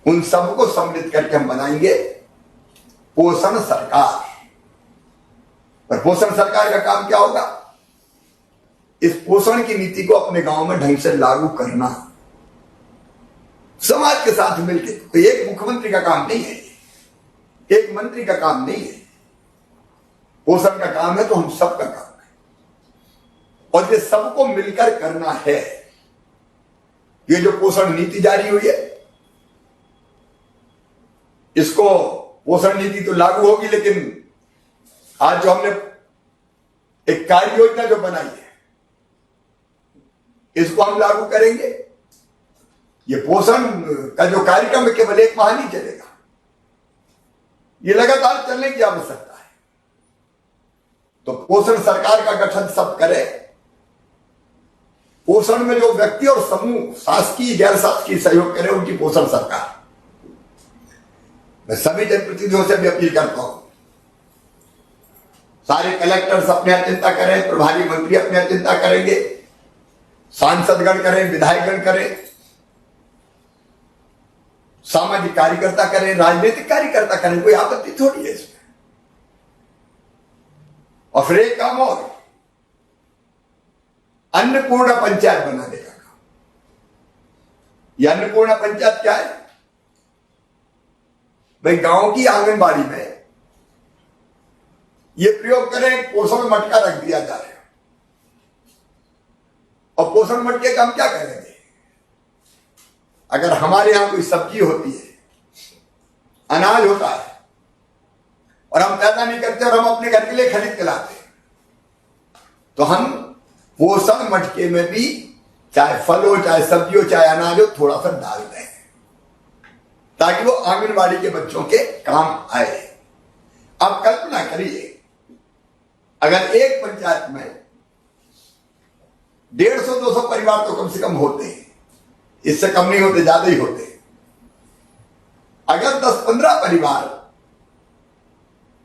उन सबको सम्मिलित करके हम बनाएंगे पोषण सरकार। और पोषण सरकार का काम क्या होगा? इस पोषण की नीति को अपने गांव में ढंग से लागू करना, समाज के साथ मिलकर। तो एक मुख्यमंत्री का काम नहीं है, एक मंत्री का काम नहीं है, पोषण का काम है तो हम सबका काम है, और ये सबको मिलकर करना है। ये जो पोषण नीति जारी हुई है, इसको पोषण नीति तो लागू होगी, लेकिन आज जो हमने एक कार्य योजना जो बनाई है, इसको हम लागू करेंगे। ये पोषण का जो कार्यक्रम है केवल एक माह नहीं चलेगा, ये लगातार चलने की आवश्यकता है। तो पोषण सरकार का गठन सब करे, पोषण में जो व्यक्ति और समूह शासकीय गैर शासकीय सहयोग करे, उनकी पोषण सरकार। मैं सभी जनप्रतिनिधियों से भी अपील करता हूं, सारे कलेक्टर्स अपने यहाँ चिंता करें, प्रभारी मंत्री अपने यहाँ चिंता करेंगे, सांसदगण करें, विधायकगण करें, सामाजिक कार्यकर्ता करें, राजनीतिक कार्यकर्ता करें, कोई आपत्ति थोड़ी है इसमें। और फिर एक काम और, अन्नपूर्णा पंचायत बनाने का काम। यह अन्नपूर्णा पंचायत क्या है? भाई गांव की आंगनबाड़ी में ये प्रयोग करें, पोषण मटका रख दिया जा रहा है, और पोषण मटके का हम क्या करेंगे? अगर हमारे यहां कोई सब्जी होती है, अनाज होता है, और हम पैदा नहीं करते और हम अपने घर के लिए खरीद के लाते, तो हम पोषण मटके में भी चाहे फल हो, चाहे सब्जी हो, चाहे अनाज हो, थोड़ा सा डाल दें, ताकि वो आंगनबाड़ी के बच्चों के काम आए। अब कल्पना करिए, अगर एक पंचायत में 150-200 परिवार तो कम से कम होते हैं, इससे कम नहीं होते, ज्यादा ही होते। अगर 10-15 परिवार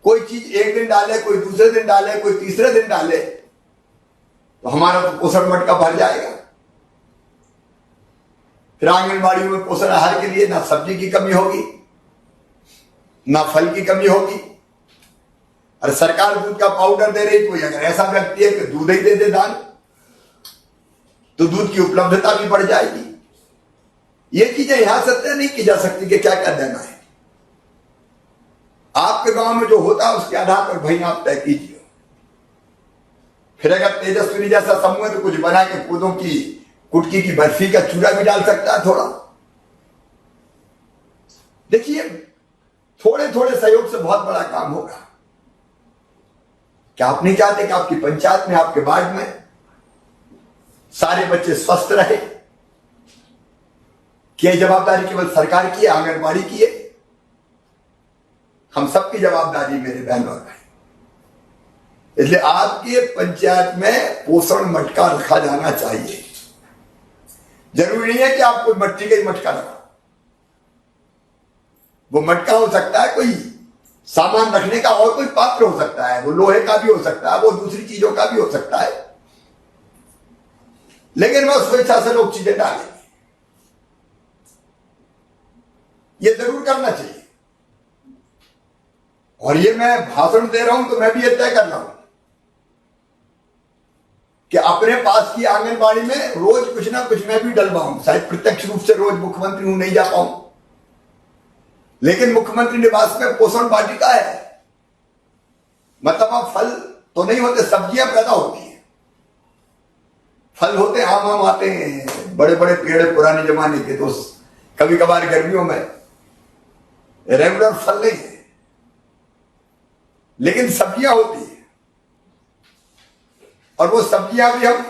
कोई चीज एक दिन डाले, कोई दूसरे दिन डाले, कोई तीसरे दिन डाले, तो हमारा तो पोषण मटका भर जाएगा। फिर आंगनबाड़ी में पोषण आहार के लिए ना सब्जी की कमी होगी, ना फल की कमी होगी। और सरकार दूध का पाउडर दे रही, कोई अगर ऐसा व्यक्ति है कि दूध ही दे दे दान, तो दूध की उपलब्धता भी बढ़ जाएगी। ये चीजें यहां से तय नहीं की जा सकती कि क्या क्या देना है। आपके गांव में जो होता है उसके आधार पर भाई आप तय कीजिए। फिर अगर तेजस्विनी जैसा समूह है तो कुछ बना के पौधों की कुटकी की बर्फी का चूरा भी डाल सकता है थोड़ा। देखिए, थोड़े थोड़े सहयोग से बहुत बड़ा काम होगा। क्या आप नहीं चाहते कि आपकी पंचायत में, आपके वार्ड में सारे बच्चे स्वस्थ रहे? क्या जवाबदारी केवल सरकार की है, आंगनबाड़ी की है? हम सबकी जवाबदारी मेरे बहन और भाई। इसलिए आपके पंचायत में पोषण मटका रखा जाना चाहिए। जरूरी नहीं है कि आप कोई मट्टी का ही मटका रखो, वो मटका हो सकता है कोई सामान रखने का, और कोई पात्र हो सकता है, वो लोहे का भी हो सकता है, वो दूसरी चीजों का भी हो सकता है, लेकिन वह स्वेच्छा से लोग चीजें डालेंगे। ये जरूर करना चाहिए। और ये मैं भाषण दे रहा हूं तो मैं भी ये तय कर रहा हूं कि अपने पास की आंगनबाड़ी में रोज कुछ ना कुछ मैं भी डलवाऊं। शायद प्रत्यक्ष रूप से रोज मुख्यमंत्री हूं, नहीं जा पाऊं, लेकिन मुख्यमंत्री निवास में पोषण वाटिका है। मतलब अब फल तो नहीं होते, सब्जियां पैदा होती हैं, फल होते हैं, आम आते हैं, बड़े बड़े पेड़ पुराने जमाने के, तो कभी कभार गर्मियों में रेगुलर फल नहीं है, लेकिन सब्जियां होती है। और वो सब्जियां भी हम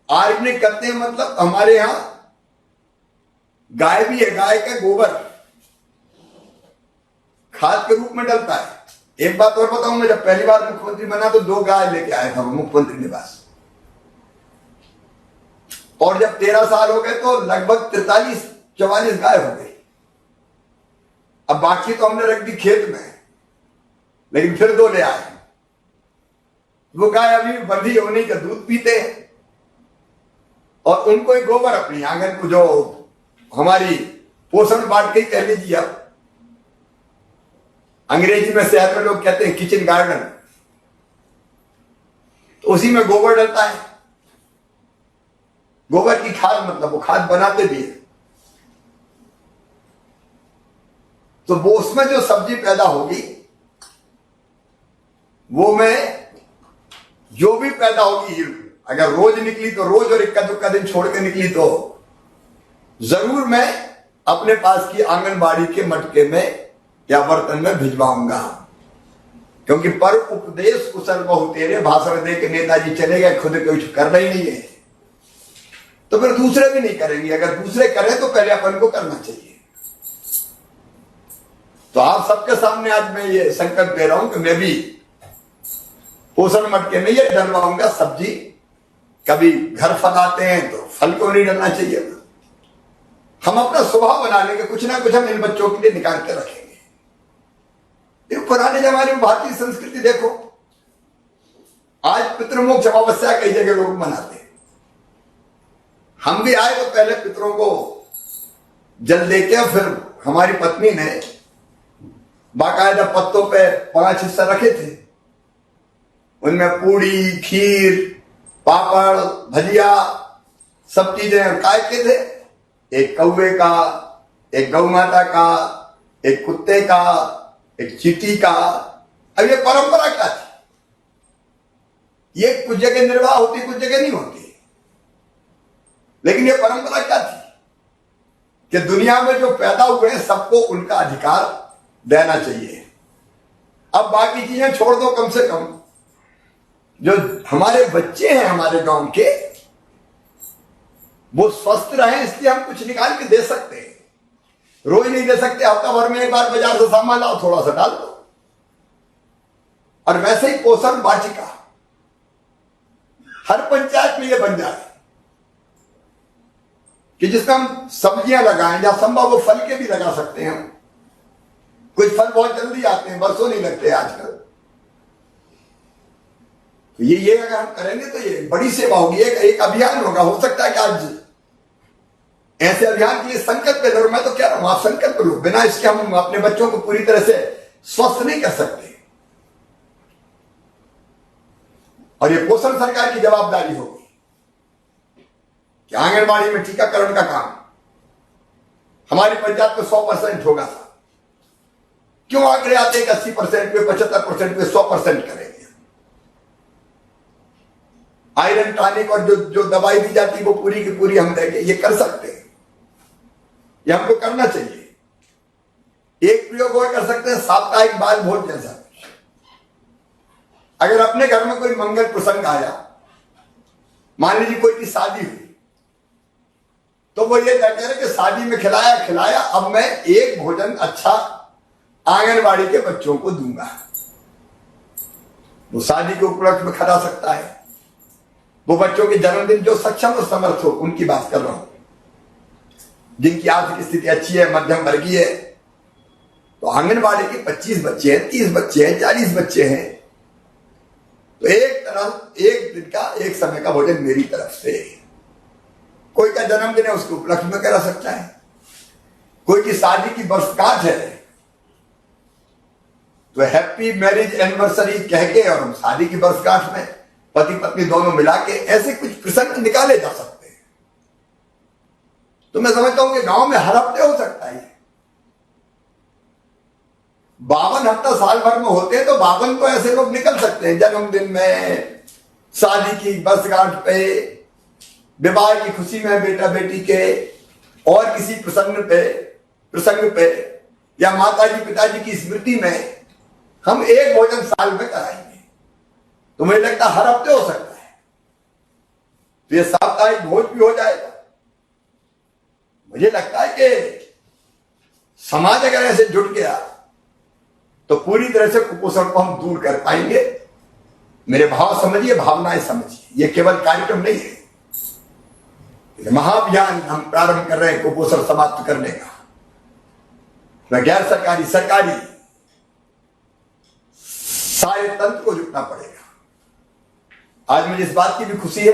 ऑर्गेनिक करते हैं, मतलब हमारे यहां गाय भी है, गाय का गोबर खाद के रूप में डलता है। एक बात और बताऊं, मैं जब पहली बार मुख्यमंत्री बना तो 2 गाय लेके आया था मुख्यमंत्री निवास, और जब 13 साल हो गए तो लगभग 43-44 गाय हो गई। अब बाकी तो हमने रख दी खेत में, लेकिन फिर 2 ले आए। वो गाय अभी बंधी है, उन्हीं का दूध पीते हैं, और उनको एक गोबर अपनी आंगन को, जो हमारी पोषण बांट के कह लीजिए आप, अंग्रेजी में शहर में लोग कहते हैं किचन गार्डन, तो उसी में गोबर डलता है। गोबर की खाद, मतलब वो खाद बनाते भी है, तो वो उसमें जो सब्जी पैदा होगी वो मैं जो भी पैदा होगी, अगर रोज निकली तो रोज, और इक्का दुक्का दिन छोड़ के निकली तो जरूर मैं अपने पास की आंगनबाड़ी के मटके में या बर्तन में भिजवाऊंगा। क्योंकि पर उपदेश कुशल बहु तेरे, भाषण दे के नेताजी चले गए, खुद कुछ करना ही नहीं है, तो फिर दूसरे भी नहीं करेंगे। अगर दूसरे करें तो पहले अपन को करना चाहिए। तो आप सबके सामने आज मैं ये संकल्प दे रहा हूं कि मैं भी पोषण मटके में ये डलवाऊंगा सब्जी। कभी घर फल आते हैं तो फल को नहीं डलना चाहिए। हम अपना स्वभाव बना लेंगे, कुछ ना कुछ हम इन बच्चों के लिए निकाल के रखेंगे। देखो पुराने जमाने में भारतीय संस्कृति देखो, आज पितृमोक्ष अमावस्या कई जगह लोग मनाते हैं। हम भी आए तो पहले पितरों को जल देके, फिर हमारी पत्नी ने बाकायदा पत्तों पे 5 हिस्सा रखे थे, उनमें पूड़ी, खीर, पापड़, भजिया, सब चीजें काय के थे। एक कौवे का, एक गौ माता का, एक कुत्ते का, एक चींटी का। अब ये परंपरा क्या थी? ये कुछ जगह निर्वाह होती, कुछ जगह नहीं होती, लेकिन ये परंपरा क्या थी कि दुनिया में जो पैदा हुए हैं सबको उनका अधिकार देना चाहिए। अब बाकी चीजें छोड़ दो, कम से कम जो हमारे बच्चे हैं हमारे गांव के, वो स्वस्थ रहे, इसलिए हम कुछ निकाल के दे सकते हैं। रोज नहीं दे सकते, हफ्ता भर में एक बार बाजार से सामान लाओ, थोड़ा सा डाल दो। और वैसे ही पोषण वाटिका हर पंचायत में ये बन जाए कि जिसमें हम सब्जियां लगाएं, या संभव वो फल के भी लगा सकते हैं। कुछ फल बहुत जल्दी आते हैं, बरसों नहीं लगते आजकल। तो ये अगर हम करेंगे तो ये बड़ी सेवा होगी, एक अभियान होगा। हो सकता है कि आज ऐसे अभियान के लिए संकल्प ले लो। मैं तो कह रहा हूं आप संकल्प लो, बिना इसके हम अपने बच्चों को पूरी तरह से स्वस्थ नहीं कर सकते। और ये पोषण सरकार की जवाबदारी होगी कि आंगनबाड़ी में टीकाकरण का काम हमारी पंचायत में 100% होगा। क्यों आंकड़े आते हैं 80% पे, 75% पे, 100% करेंगे? आयरन टॉनिक और जो दवाई दी जाती है वो पूरी की पूरी हम देंगे। ये कर सकते हैं, ये हमको करना चाहिए। एक प्रयोग और कर सकते हैं, साप्ताहिक बाल भोज जैसा। अगर अपने घर में कोई मंगल प्रसंग आया, मान लीजिए कोई की शादी हुई, तो वो ये तय करे कि शादी में खिलाया, अब मैं एक भोजन अच्छा आंगनबाड़ी के बच्चों को दूंगा। वो शादी के उपलक्ष्य में खिला सकता है। वो बच्चों के जन्मदिन जो सक्षम और समर्थ हो, उनकी बात कर रहा हूं, जिनकी आर्थिक स्थिति अच्छी है, मध्यम वर्गीय है। तो आंगनबाड़ी के 25 बच्चे हैं, 30 बच्चे हैं, 40 बच्चे हैं, तो एक दिन का, एक समय का भोजन मेरी तरफ से। कोई का जन्मदिन है, उसके उपलक्ष्य में करा सकता है। कोई की शादी की वर्षगांठ है, तो हैप्पी मैरिज एनिवर्सरी कह के, और हम शादी की वर्षगांठ में पति पत्नी दोनों मिला के ऐसे कुछ प्रसंग निकाले जा सकते हैं। तो मैं समझता हूं कि गांव में हर हफ्ते हो सकता है। 52 हफ्ता साल भर में होते हैं, तो 52 तो ऐसे लोग निकल सकते हैं। जन्मदिन में, शादी की वर्षगांठ पे, विवाह की खुशी में बेटा बेटी के, और किसी प्रसंग पे या माताजी पिताजी की स्मृति में हम एक भोजन साल में कराएंगे। तो मुझे लगता है हर हफ्ते हो सकता है, तो ये साप्ताहिक भोज भी हो जाएगा। मुझे लगता है कि समाज अगर ऐसे जुट गया तो पूरी तरह से कुपोषण को हम दूर कर पाएंगे। मेरे भाव समझिए, भावनाएं समझिए, ये केवल कार्यक्रम नहीं है, महाअभियान हम प्रारंभ कर रहे हैं कुपोषण समाप्त करने का। गैर सरकारी सरकारी सारे तंत्र को जुटना पड़ेगा। आज मुझे इस बात की भी खुशी है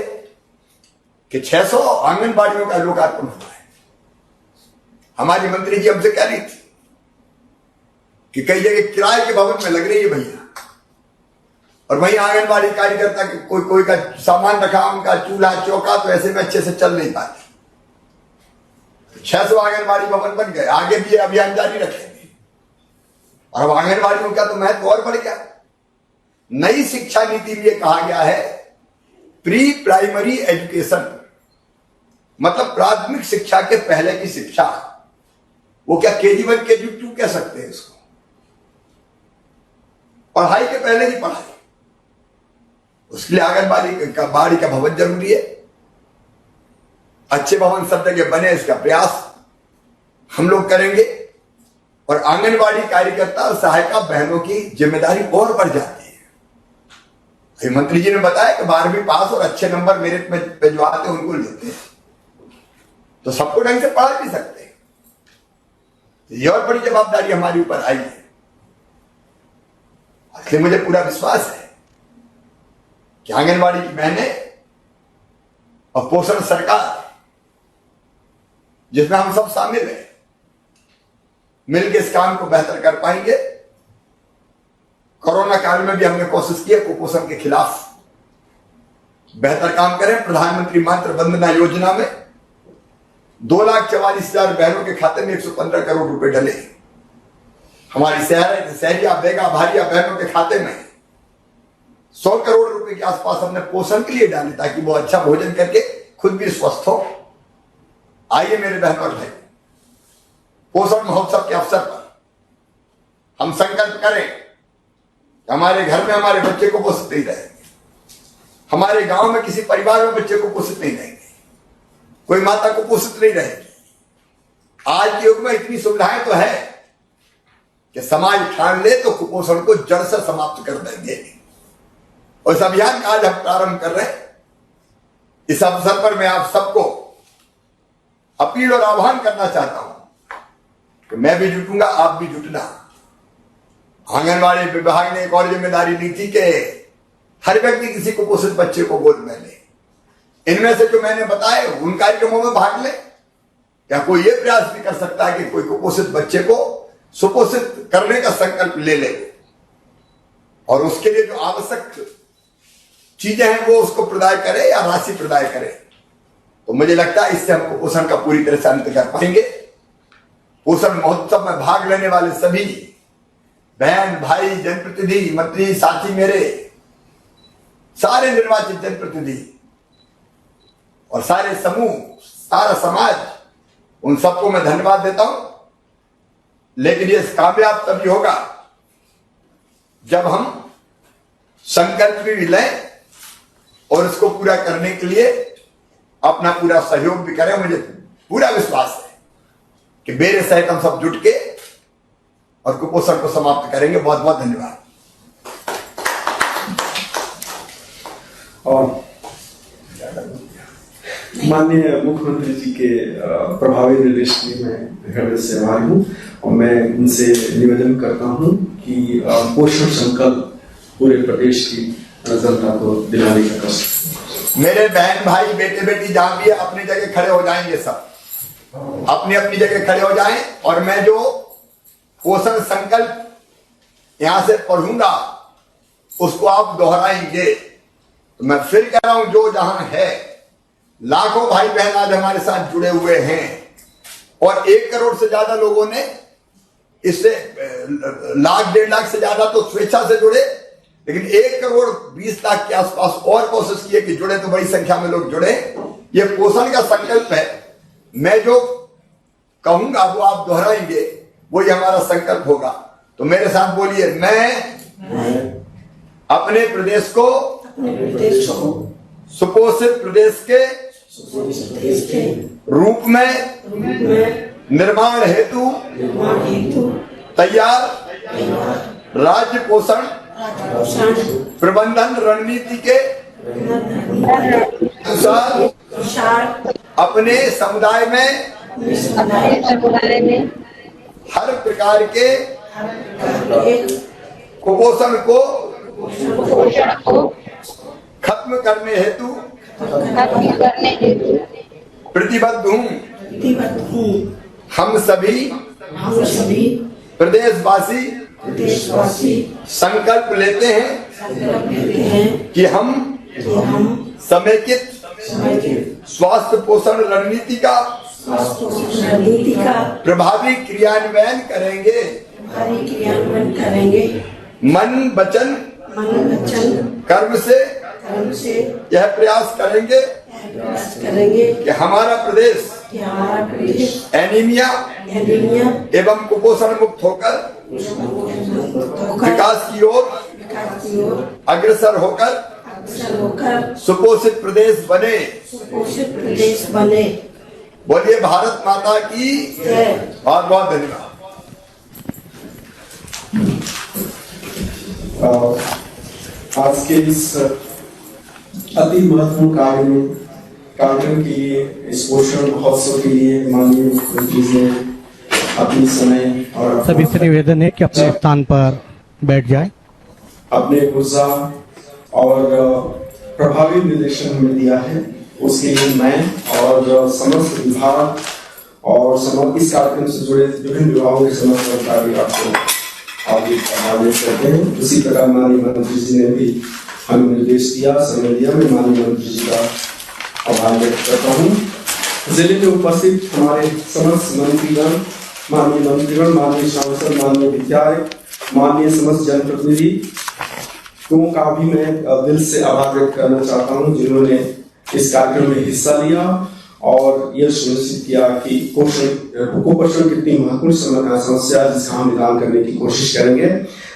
कि 600 आंगनबाड़ियों का लोकार्पण हुआ है। हमारी मंत्री जी हमसे कह रही थी कि कई जगह किराए के भवन में लग रही है भैया, और वहीं आंगनबाड़ी कार्यकर्ता के कोई का सामान रखा, उनका चूल्हा चौका तो ऐसे में अच्छे से चल नहीं पाते। 600 आंगनबाड़ी भवन बन गए, आगे भी अभियान जारी रखेंगे। और अब आंगनबाड़ियों का तो महत्व और बढ़ गया। नई शिक्षा नीति में यह कहा गया है प्री प्राइमरी एजुकेशन, मतलब प्राथमिक शिक्षा के पहले की शिक्षा। वो क्या KG1 KG2 कह सकते हैं इसको, पढ़ाई के पहले की पढ़ाई। उसके लिए आंगनबाड़ी का भवन जरूरी है। अच्छे भवन सब जगह बने, इसका प्रयास हम लोग करेंगे। और आंगनबाड़ी कार्यकर्ता और सहायिका बहनों की जिम्मेदारी और बढ़ जाती है। मंत्री जी ने बताया कि 12वीं पास और अच्छे नंबर मेरिट में भिजवाते उनको लेते हैं, तो सबको ढंग से पढ़ा भी सकते हैं। ये और बड़ी जवाबदारी हमारे ऊपर आई है। इसलिए मुझे पूरा विश्वास है कि आंगनबाड़ी की बहनें और पोषण सरकार, जिसमें हम सब शामिल हैं, मिलकर इस काम को बेहतर कर पाएंगे। कोरोना काल में भी हमने कोशिश की है कुपोषण के खिलाफ बेहतर काम करें। प्रधानमंत्री मातृ वंदना योजना में 2,44,000 बहनों के खाते में 115 करोड़ रुपए डले। हमारी सहरिया बेगा भारिया बहनों के खाते में 100 करोड़ रुपए के आसपास हमने पोषण के लिए डाले, ताकि वो अच्छा भोजन करके खुद भी स्वस्थ हो। आइए मेरे बहन और भाई, पोषण महोत्सव के अवसर पर हम संकल्प करें कि हमारे घर में हमारे बच्चे को पोषित नहीं रहेंगे, हमारे गांव में किसी परिवार में बच्चे को पोषित नहीं रहेंगे, कोई माता को पोषित नहीं रहेगी। आज के युग में इतनी सुविधाएं तो है कि समाज ठान ले तो कुपोषण को जड़ से समाप्त कर देंगे। और इस अभियान का आज हम प्रारंभ कर रहे हैं। इस अवसर पर मैं आप सबको अपील और आह्वान करना चाहता हूं कि मैं भी जुटूंगा, आप भी जुटना। आंगनबाड़ी विभाग ने एक और जिम्मेदारी ली थी कि हर व्यक्ति किसी कुपोषित बच्चे को गोद में ले। इनमें से जो मैंने बताए उन कार्यक्रमों में भाग ले। क्या कोई ये प्रयास भी कर सकता है कि कोई कुपोषित बच्चे को सुपोषित करने का संकल्प ले ले, और उसके लिए जो आवश्यक चीजें हैं वो उसको प्रदान करे या राशि प्रदान करे। तो मुझे लगता है इससे हम कुपोषण का पूरी तरह से अंत कर पाएंगे। पोषण महोत्सव में भाग लेने वाले सभी बहन भाई, जनप्रतिनिधि, मंत्री साथी, मेरे सारे निर्वाचित जनप्रतिनिधि और सारे समूह, सारा समाज, उन सबको मैं धन्यवाद देता हूं। लेकिन ये कामयाब तभी होगा जब हम संकल्प भी लें और इसको पूरा करने के लिए अपना पूरा सहयोग भी करें। मुझे पूरा विश्वास है कि मेरे सहित हम सब जुट के और कुपोषण को समाप्त करेंगे। बहुत बहुत धन्यवाद। और माननीय मुख्यमंत्री जी के प्रभावी निर्देश में मैं हृदय से आभारी हूँ, और मैं उनसे निवेदन करता हूँ कि पोषण संकल्प पूरे प्रदेश की जनता को दिलाने का कष्ट। मेरे बहन भाई, बेटे बेटी जहां भी अपनी जगह खड़े हो जाएंगे, सब अपनी अपनी जगह खड़े हो जाएं, और मैं जो पोषण संकल्प यहां से पढ़ूंगा उसको आप दोहराएंगे। तो मैं फिर कह रहा हूं, जो जहां है, लाखों भाई बहन आज हमारे साथ जुड़े हुए हैं, और 1 करोड़ से ज्यादा लोगों ने इससे 1 लाख 1.5 लाख से ज्यादा तो स्वेच्छा से जुड़े, लेकिन 1,20,00,000 के आसपास और कोशिश की है कि जुड़े, तो बड़ी संख्या में लोग जुड़े। ये पोषण का संकल्प है। मैं जो कहूंगा वो आप दोहराएंगे, वही हमारा संकल्प होगा। तो मेरे साथ बोलिए, मैं अपने प्रदेश को सुपोषित प्रदेश के रूप में निर्माण हेतु तैयार राज्य पोषण प्रबंधन रणनीति के अनुसार अपने समुदाय में हर प्रकार के कुपोषण को खत्म करने हेतु प्रतिबद्ध हूँ। हम सभी प्रदेशवासी संकल्प लेते हैं कि हम समेकित स्वास्थ्य पोषण रणनीति का प्रभावी क्रियान्वयन करेंगे। मन वचन कर्म से यह प्रयास करेंगे कि हमारा प्रदेश एनीमिया एवं कुपोषण मुक्त होकर विकास की ओर अग्रसर होकर सुपोषित प्रदेश बने। बोलिए भारत माता की बहुत बहुत धन्यवाद। आज के इस अति महत्वपूर्ण कार्यक्रम के लिए, इस पोषण महोत्सव के लिए माननीय मुख्यमंत्री जी ने अपनी समय और सभी से निवेदन है कि अपने स्थान पर बैठ जाए। अपने ऊर्जा और प्रभावी निर्देशन हमें दिया है, उसके लिए मैं और समस्त विभाग और इस कार्यक्रम से जुड़े विभिन्न विभागों के समस्त अधिकारी आपको आदेश करते हैं। उसी प्रकार माननीय मंत्री जी ने भी हमें निर्देश दिया, समय दिया। मैं माननीय मंत्री जी का आभार व्यक्त करता हूँ। जिले में उपस्थित हमारे समस्त मंत्रीगण, माननीय सांसद, माननीय विधायक, माननीय समस्त जनप्रतिनिधि का भी मैं दिल से आभार व्यक्त करना चाहता हूँ, जिन्होंने इस कार्यक्रम में हिस्सा लिया और यह सुनिश्चित किया कि कुपोषण कितनी महत्वपूर्ण समस्या है, जिसका हम निदान करने की कोशिश करेंगे।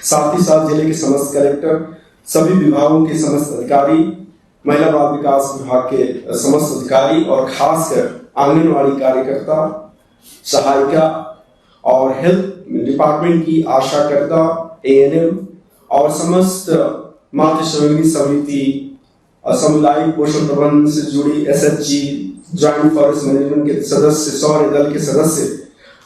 साथ ही साथ जिले के समस्त कलेक्टर, सभी विभागों के समस्त अधिकारी, महिला बाल विकास विभाग के समस्त अधिकारी और खासकर आंगनवाड़ी कार्यकर्ता, सहायिका और हेल्थ डिपार्टमेंट की आशाकर्ता, ANM और समस्त मातृ संजीवनी समिति, सामुदायिक पोषण प्रबंधन से जुड़ी SHG, जॉइंट फॉरेस्ट मैनेजमेंट के सदस्य, सौर्य दल के सदस्य,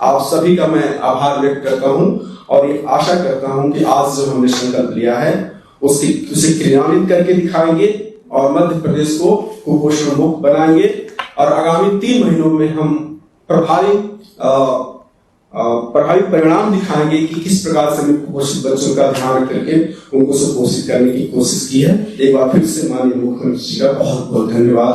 आप सभी का मैं आभार व्यक्त करता हूं और ये आशा करता हूं कि आज जो हमने संकल्प लिया है उसे क्रियान्वित करके दिखाएंगे और मध्य प्रदेश को कुपोषण मुक्त बनाएंगे और आगामी 3 महीनों में हम प्रभावी परिणाम दिखाएंगे कि किस प्रकार से हमने कुपोषित बच्चों का ध्यान करके उनको सुपोषित करने की कोशिश की है। एक बार फिर से माननीय मुख्यमंत्री जी का बहुत बहुत धन्यवाद।